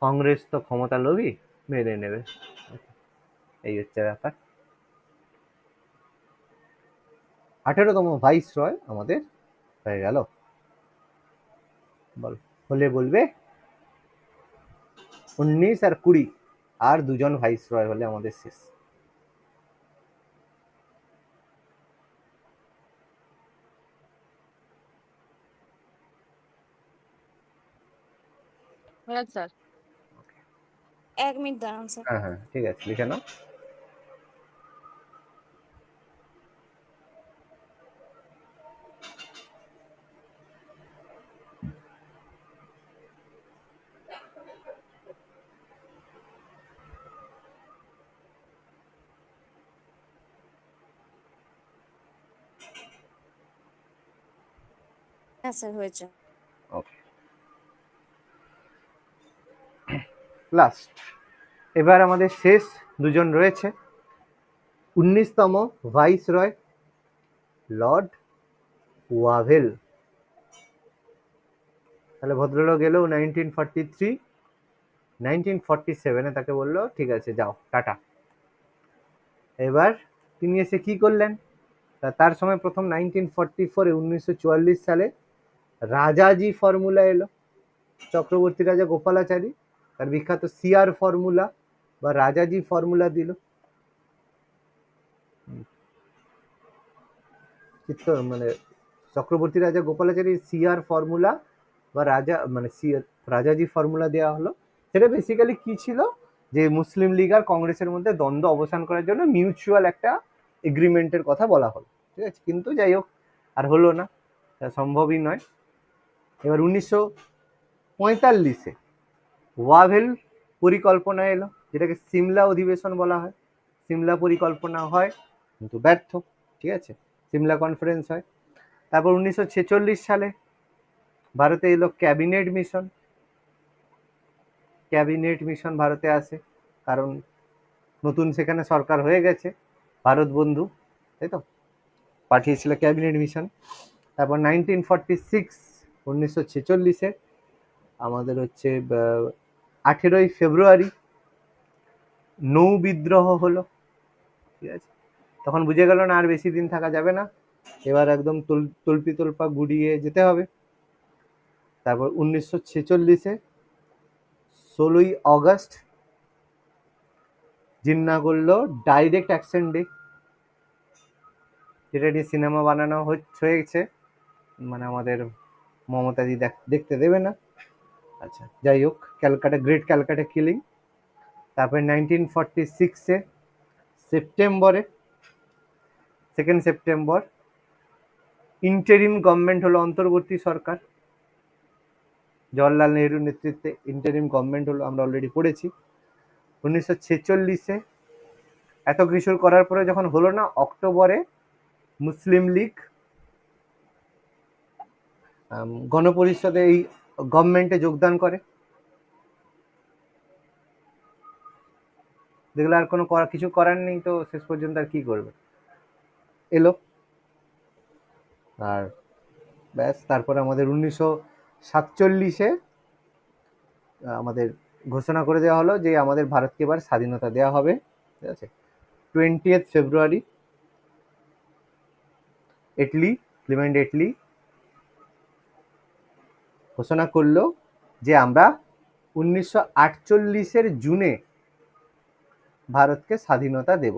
কংগ্রেস তো ক্ষমতা লোভী, মেনে নেবে। এই হচ্ছে ব্যাপার। 18তম ভাইস রয় আমাদের হয়ে গেল। বল, হলে বলবে 19 আর 20, আর দুজন ভাইস রয় হলে আমাদের শেষ। হ্যাঁ স্যার। 1 মিনিট দাঁড়ান স্যার। হ্যাঁ হ্যাঁ, ঠিক আছে, লিখে নাও। হ্যাঁ স্যার, হয়েছে। ওকে, লাস্ট। এবার আমাদের শেষ দুজন রয়েছে। 19তম ভাইস রয় লর্ড ওয়াভেল। তাহলে ভদ্রলোক গেল 1943, 1947-এ তাকে বললো ঠিক আছে যাও, টাটা। এবার তিনি এসে কি করলেন? তার সময় প্রথম 1944-এ 1944 সালে রাজাজি ফর্মুলা এলো। চক্রবর্তী রাজা গোপালাচারী তার বিখ্যাত সিআর ফর্মুলা বা রাজাজি ফর্মুলা দিল। মানে চক্রবর্তী রাজা গোপালাচারীর সিআর ফর্মুলা বা রাজাজি ফর্মুলা দেওয়া হলো। সেটা বেসিক্যালি কি ছিল, যে মুসলিম লীগ আর কংগ্রেসের মধ্যে দ্বন্দ্ব অবসান করার জন্য মিউচুয়াল একটা এগ্রিমেন্টের কথা বলা হলো, ঠিক আছে? কিন্তু যাই হোক, আর হলো না, সম্ভবই নয়। এবার 1945-এ ওয়াভেল পরিকল্পনা এলো, যেটাকে সিমলা অধিবেশন বলা হয়। সিমলা পরিকল্পনা হয় কিন্তু ব্যর্থ, ঠিক আছে? সিমলা কনফারেন্স হয়। তারপর 1946 সালে ভারতে এলো ক্যাবিনেট মিশন। ক্যাবিনেট মিশন ভারতে আসে কারণ নতুন সেখানে সরকার হয়ে গেছে, ভারত বন্ধু, তাই তো, পাঠিয়েছিল ক্যাবিনেট মিশন। তারপর 1946 আমাদের হচ্ছে 18ই ফেব্রুয়ারি নৌ বিদ্রোহ হলো, ঠিক আছে? তখন বুঝে গেল না আর বেশি দিন থাকা যাবে না, এবার একদম তল্পি তল্পা গুড়িয়ে যেতে হবে। তারপর 1946-এ 16ই অগস্ট জিন্না করলো ডাইরেক্ট অ্যাকশন ডে, যেটা নিয়ে সিনেমা বানানো হয়েছে, মানে আমাদের মমতাদি দেখতে দেবে না। আচ্ছা, যাই হোক, ক্যালকাটা গ্রেট ক্যালকাটা কিলিং। তারপরে 1946-এ সেপ্টেম্বরে 2 সেপ্টেম্বর ইন্টারিম গভর্নমেন্ট হলো, অন্তর্বর্তী সরকার। জওয়াহরলাল নেহরুর নেতৃত্বে ইন্টারিম গভর্নমেন্ট হলো, আমরা অলরেডি পড়েছি। 1946-এ এত কিছু করার পরে যখন হলো না, অক্টোবরে মুসলিম লীগ গণপরিষদে এই গভর্নমেন্টে যোগদান করে। যেগুলো আর কোনো কিছু করার নেই, তো শেষ পর্যন্ত আর কি করবে, এলো। আর ব্যাস, তারপরে আমাদের 1947-এ আমাদের ঘোষণা করে দেওয়া হলো যে আমাদের ভারতকে এবার স্বাধীনতা দেওয়া হবে, ঠিক আছে। 20th ফেব্রুয়ারি ক্লিমেন্ট এটলি ঘোষণা করলো যে আমরা 1948-এর জুনে ভারতকে স্বাধীনতা দেব।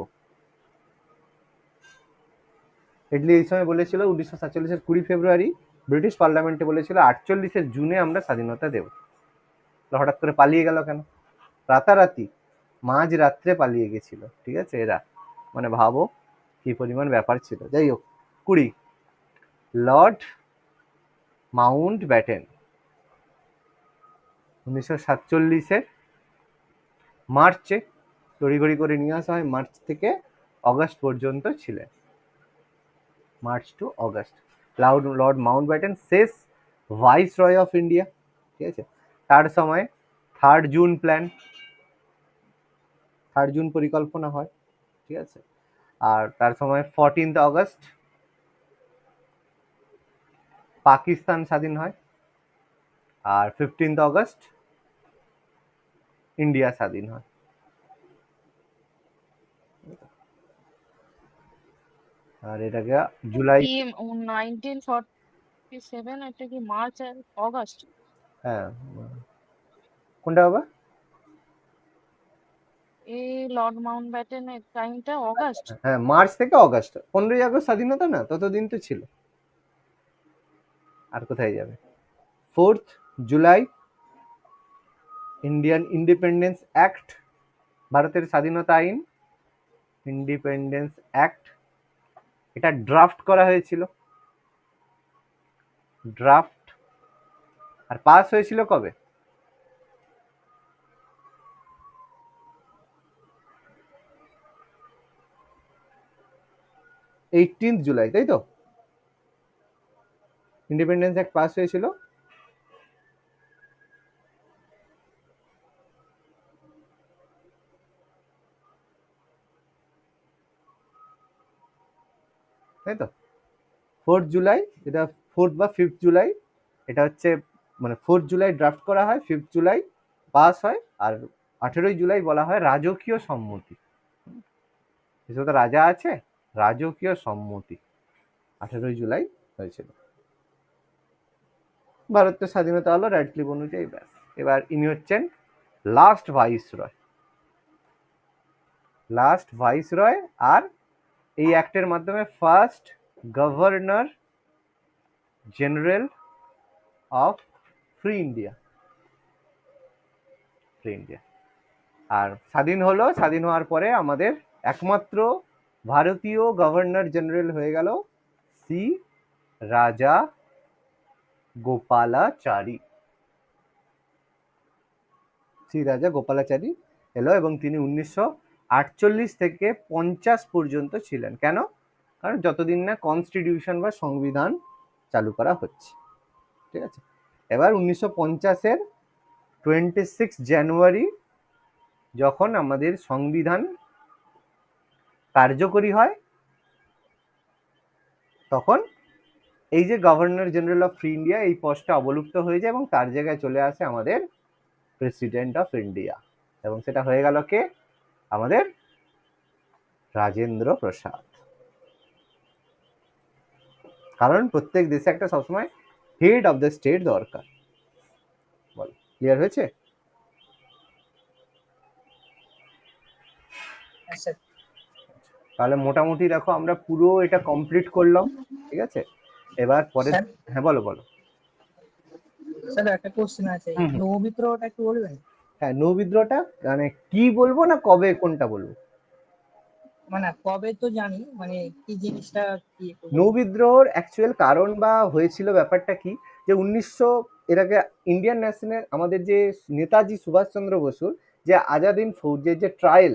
এটলি এই সময় বলেছিল 1947-এর 20 ফেব্রুয়ারি, ব্রিটিশ পার্লামেন্টে বলেছিল 48-এর জুনে আমরা স্বাধীনতা দেব। হঠাৎ করে পালিয়ে গেল কেন? রাতারাতি মাঝ রাত্রে পালিয়ে গেছিল, ঠিক আছে। এরা মানে ভাবো কি পরিমাণ ব্যাপার ছিল। যাই হোক, 20 লর্ড মাউন্ট ব্যাটেন 1947-এর মার্চে তড়িঘড়ি করে নিয়ে আসা হয়। মার্চ থেকে অগস্ট পর্যন্ত ছিলেন, March to August. Lord Mountbatten শেষ ভাইস রয় অফ ইন্ডিয়া, ঠিক আছে। তার সময় 3 জুন প্ল্যান, 3 জুন পরিকল্পনা হয়, ঠিক আছে। আর তার সময় 14 অগস্ট পাকিস্তান স্বাধীন হয়, আর 15 অগস্ট ইন্ডিয়া স্বাধীন হয়। আর এটাকে জুলাই, কি 1947 এটা কি মার্চ আর অগস্ট? হ্যাঁ কোনটা বাবা? এই লর্ড মাউন্ট ব্যাটেনের টাইমটা অগস্ট। হ্যাঁ মার্চ থেকে অগস্ট। 15ই আগস্ট স্বাধীনতা না, ততদিন তো ছিল, আর কোথায় যাবে। 4th July Indian independence act, ভারতের স্বাধীনতা আইন, ইন্ডিপেন্ডেন্স অ্যাক্ট। এটা ড্রাফট করা হয়েছিল, ড্রাফট। আর পাস হয়েছিল কবে? 18th জুলাই, তাই তো? ইন্ডিপেন্ডেন্স অ্যাক্ট পাস হয়েছিল তাই তো? 4th জুলাই, এটা 4th বা 5th জুলাই, এটা হচ্ছে মানে 4th জুলাই ড্রাফট করা হয়, 5th জুলাই পাস হয়, আর 18ই জুলাই বলা হয় রাজকীয় সম্মতি। তো রাজা আছে, রাজকীয় সম্মতি 18ই জুলাই হয়েছিল। ভারতের স্বাধীনতা হলো রেড ক্লিফ অনুযায়ী, ব্যাস। এবার ইনি হচ্ছেন লাস্ট ভাইস রয়, আর এই অ্যাক্টের মাধ্যমে first governor general of free India. আর স্বাধীন হওয়ার পরে আমাদের একমাত্র ভারতীয় গভর্নর জেনারেল হয়ে গেল শ্রী রাজা গোপালাচারী। এলো, এবং তিনি 1948 থেকে 50 পর্যন্ত ছিলেন। কেন? কারণ যতদিন না কনস্টিটিউশন বা সংবিধান চালু করা হচ্ছে, ঠিক আছে। এবার 1950-এর 26 জানুয়ারি যখন আমাদের সংবিধান কার্যকরী হয়, তখন এই যে governor general of free India, এই পোস্টটা অবলুপ্ত হয়ে যায় এবং তার জায়গায় চলে আসে আমাদের প্রেসিডেন্ট অফ ইন্ডিয়া। এবং সেটা হয়ে গেল কে? আমাদের রাজেন্দ্র প্রসাদ। কারণ প্রত্যেক দেশে একটা সবসময় হেড অফ দ্য স্টেট দরকার। বল, ক্লিয়ার হয়েছে? তাহলে মোটামুটি দেখো আমরা পুরো এটা কমপ্লিট করলাম, ঠিক আছে। এবার পরে, হ্যাঁ বলো। স্যার একটা কোশ্চেন আছে, নৌ বিদ্রোহটা একটু বলবেন? হ্যাঁ, নৌ বিদ্রোহটা মানে কি বলবো না কবে কোনটা বলবো? মানে কবে তো জানি, মানে কি জিনিসটা কি? নৌ বিদ্রোহর অ্যাকচুয়াল কারণ বা হয়েছিল ব্যাপারটা কি, যে এর আগে ইন্ডিয়ান ন্যাশনাল আমাদের যে নেতাজি সুভাষচন্দ্র বসুর যে আজাদিন ফৌজের যে ট্রায়াল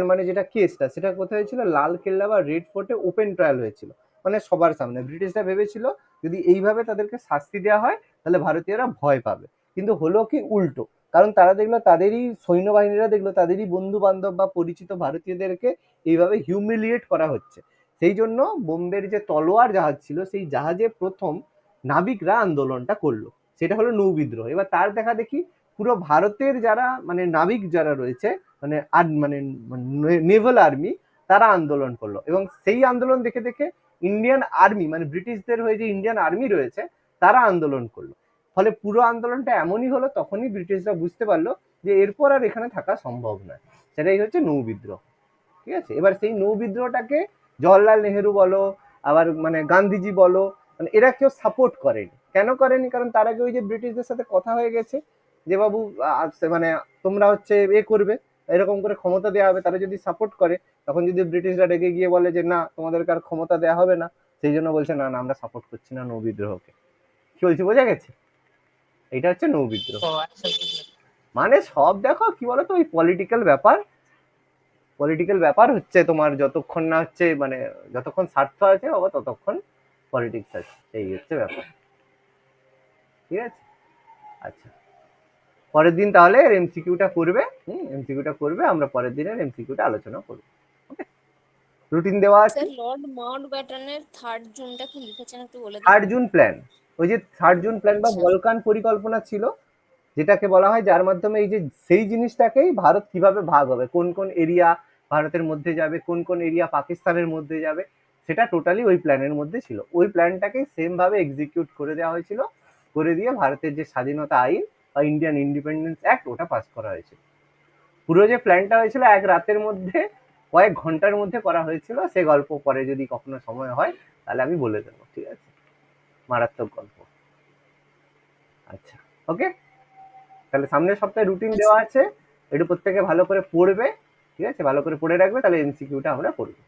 মানে যেটা কেসটা, সেটা কোথায় হয়েছিল? লালকেল্লা বা রেড ফোর্টে ওপেন ট্রায়াল হয়েছিল, মানে সবার সামনে। ব্রিটিশরা ভেবেছিল যদি এইভাবে তাদেরকে শাস্তি দেওয়া হয় তাহলে ভারতীয়রা ভয় পাবে, কিন্তু হলো কি উল্টো। কারণ তারা দেখলো তাদেরই সৈন্যবাহিনীরা দেখলো তাদেরই বন্ধু বান্ধব বা পরিচিত ভারতীয়দেরকে এইভাবে হিউমিলিয়েট করা হচ্ছে। সেই জন্য বোম্বের যে তলোয়ার জাহাজ ছিল সেই জাহাজে প্রথম নাবিকরা আন্দোলনটা করলো, সেটা হলো নৌ বিদ্রোহ। এবার তার দেখা দেখি পুরো ভারতের যারা মানে নাবিক যারা রয়েছে, মানে মানে নেভাল আর্মি, তারা আন্দোলন করলো। এবং সেই আন্দোলন দেখে দেখে ইন্ডিয়ান আর্মি, মানে ব্রিটিশদের হয়ে যে ইন্ডিয়ান আর্মি রয়েছে, তারা আন্দোলন করলো। ফলে পুরো আন্দোলনটা এমনই হলো, তখনই ব্রিটিশরা বুঝতে পারলো যে এরপর আর এখানে থাকা সম্ভব নয়। সেটাই হচ্ছে নৌ বিদ্রোহ। ঠিক আছে, এবার সেই নৌ বিদ্রোহটাকে জওহরলাল নেহেরু বলো, আবার মানে গান্ধীজি বলো, মানে এরা কেউ সাপোর্ট করেনি। কেন করেনি? কারণ তার আগে ওই যে ব্রিটিশদের সাথে কথা হয়ে গেছে যে বাবু মানে তোমরা হচ্ছে করবে, এরকম করে ক্ষমতা দেওয়া হবে। তারা যদি সাপোর্ট করে, তখন যদি ব্রিটিশরা রেগে গিয়ে বলে যে না তোমাদেরকে আর ক্ষমতা দেওয়া হবে না, সেই জন্য বলছে না না আমরা সাপোর্ট করছি না নৌ বিদ্রোহকে। কি বলছি বোঝা গেছে? এটা হচ্ছে নৌ বিদ্রোহ। ও আচ্ছা, বুঝলাম। মানে সব দেখো কি বলতো, ওই পলিটিক্যাল ব্যাপার হচ্ছে তোমার, যতক্ষণ না হচ্ছে মানে যতক্ষণ স্বার্থ আছে বাবা ততক্ষণ পলিটিক্স আছে, এই হচ্ছে ব্যাপার। ঠিক আছে, আচ্ছা পরের দিন তাহলে এমসিকিউটা করবে, এমসিকিউটা করবে, আমরা পরের দিনের এমসিকিউটা আলোচনা করবো। ওকে, রুটিন দেওয়া আছে। স্যার লর্ড মাউন্ট ব্যাটনের 3 জুনটা কি লিখেছেন একটু বলে দিন। 3 জুন প্ল্যান, ওই যে 3 জুন প্ল্যান বা আচ্ছা। বলকান পরিকল্পনা ছিল, যেটাকে বলা হয়, যার মাধ্যমে এই যে সেই জিনিসটাকেই ভারত কিভাবে ভাগ হবে, কোন কোন এরিয়া ভারতের মধ্যে যাবে, কোন কোন এরিয়া পাকিস্তানের মধ্যে যাবে, সেটা টোটালি ওই প্ল্যানের মধ্যে ছিল। ওই প্ল্যানটাকে সেম ভাবে এক্সিকিউট করে দেওয়া হয়েছিল, করে দিয়ে ভারতের যে স্বাধীনতা আইন বা ইন্ডিয়ান ইন্ডিপেন্ডেন্স অ্যাক্ট ওটা পাস করা হয়েছিল। পুরো যে প্ল্যানটা হয়েছিল এক রাতের মধ্যে, কয়েক ঘন্টার মধ্যে করা হয়েছিল। সে গল্প পরে যদি কখনো সময় হয় তাহলে আমি বলে দেবো। ঠিক আছে, মারাত্মক গল্প। আচ্ছা ওকে, তাহলে সামনের সপ্তাহে রুটিন দেওয়া আছে, একটু প্রত্যেকে ভালো করে পড়বে। ঠিক আছে, ভালো করে পড়ে রাখবে, তাহলে এমসিকিউটা আমরা করবো।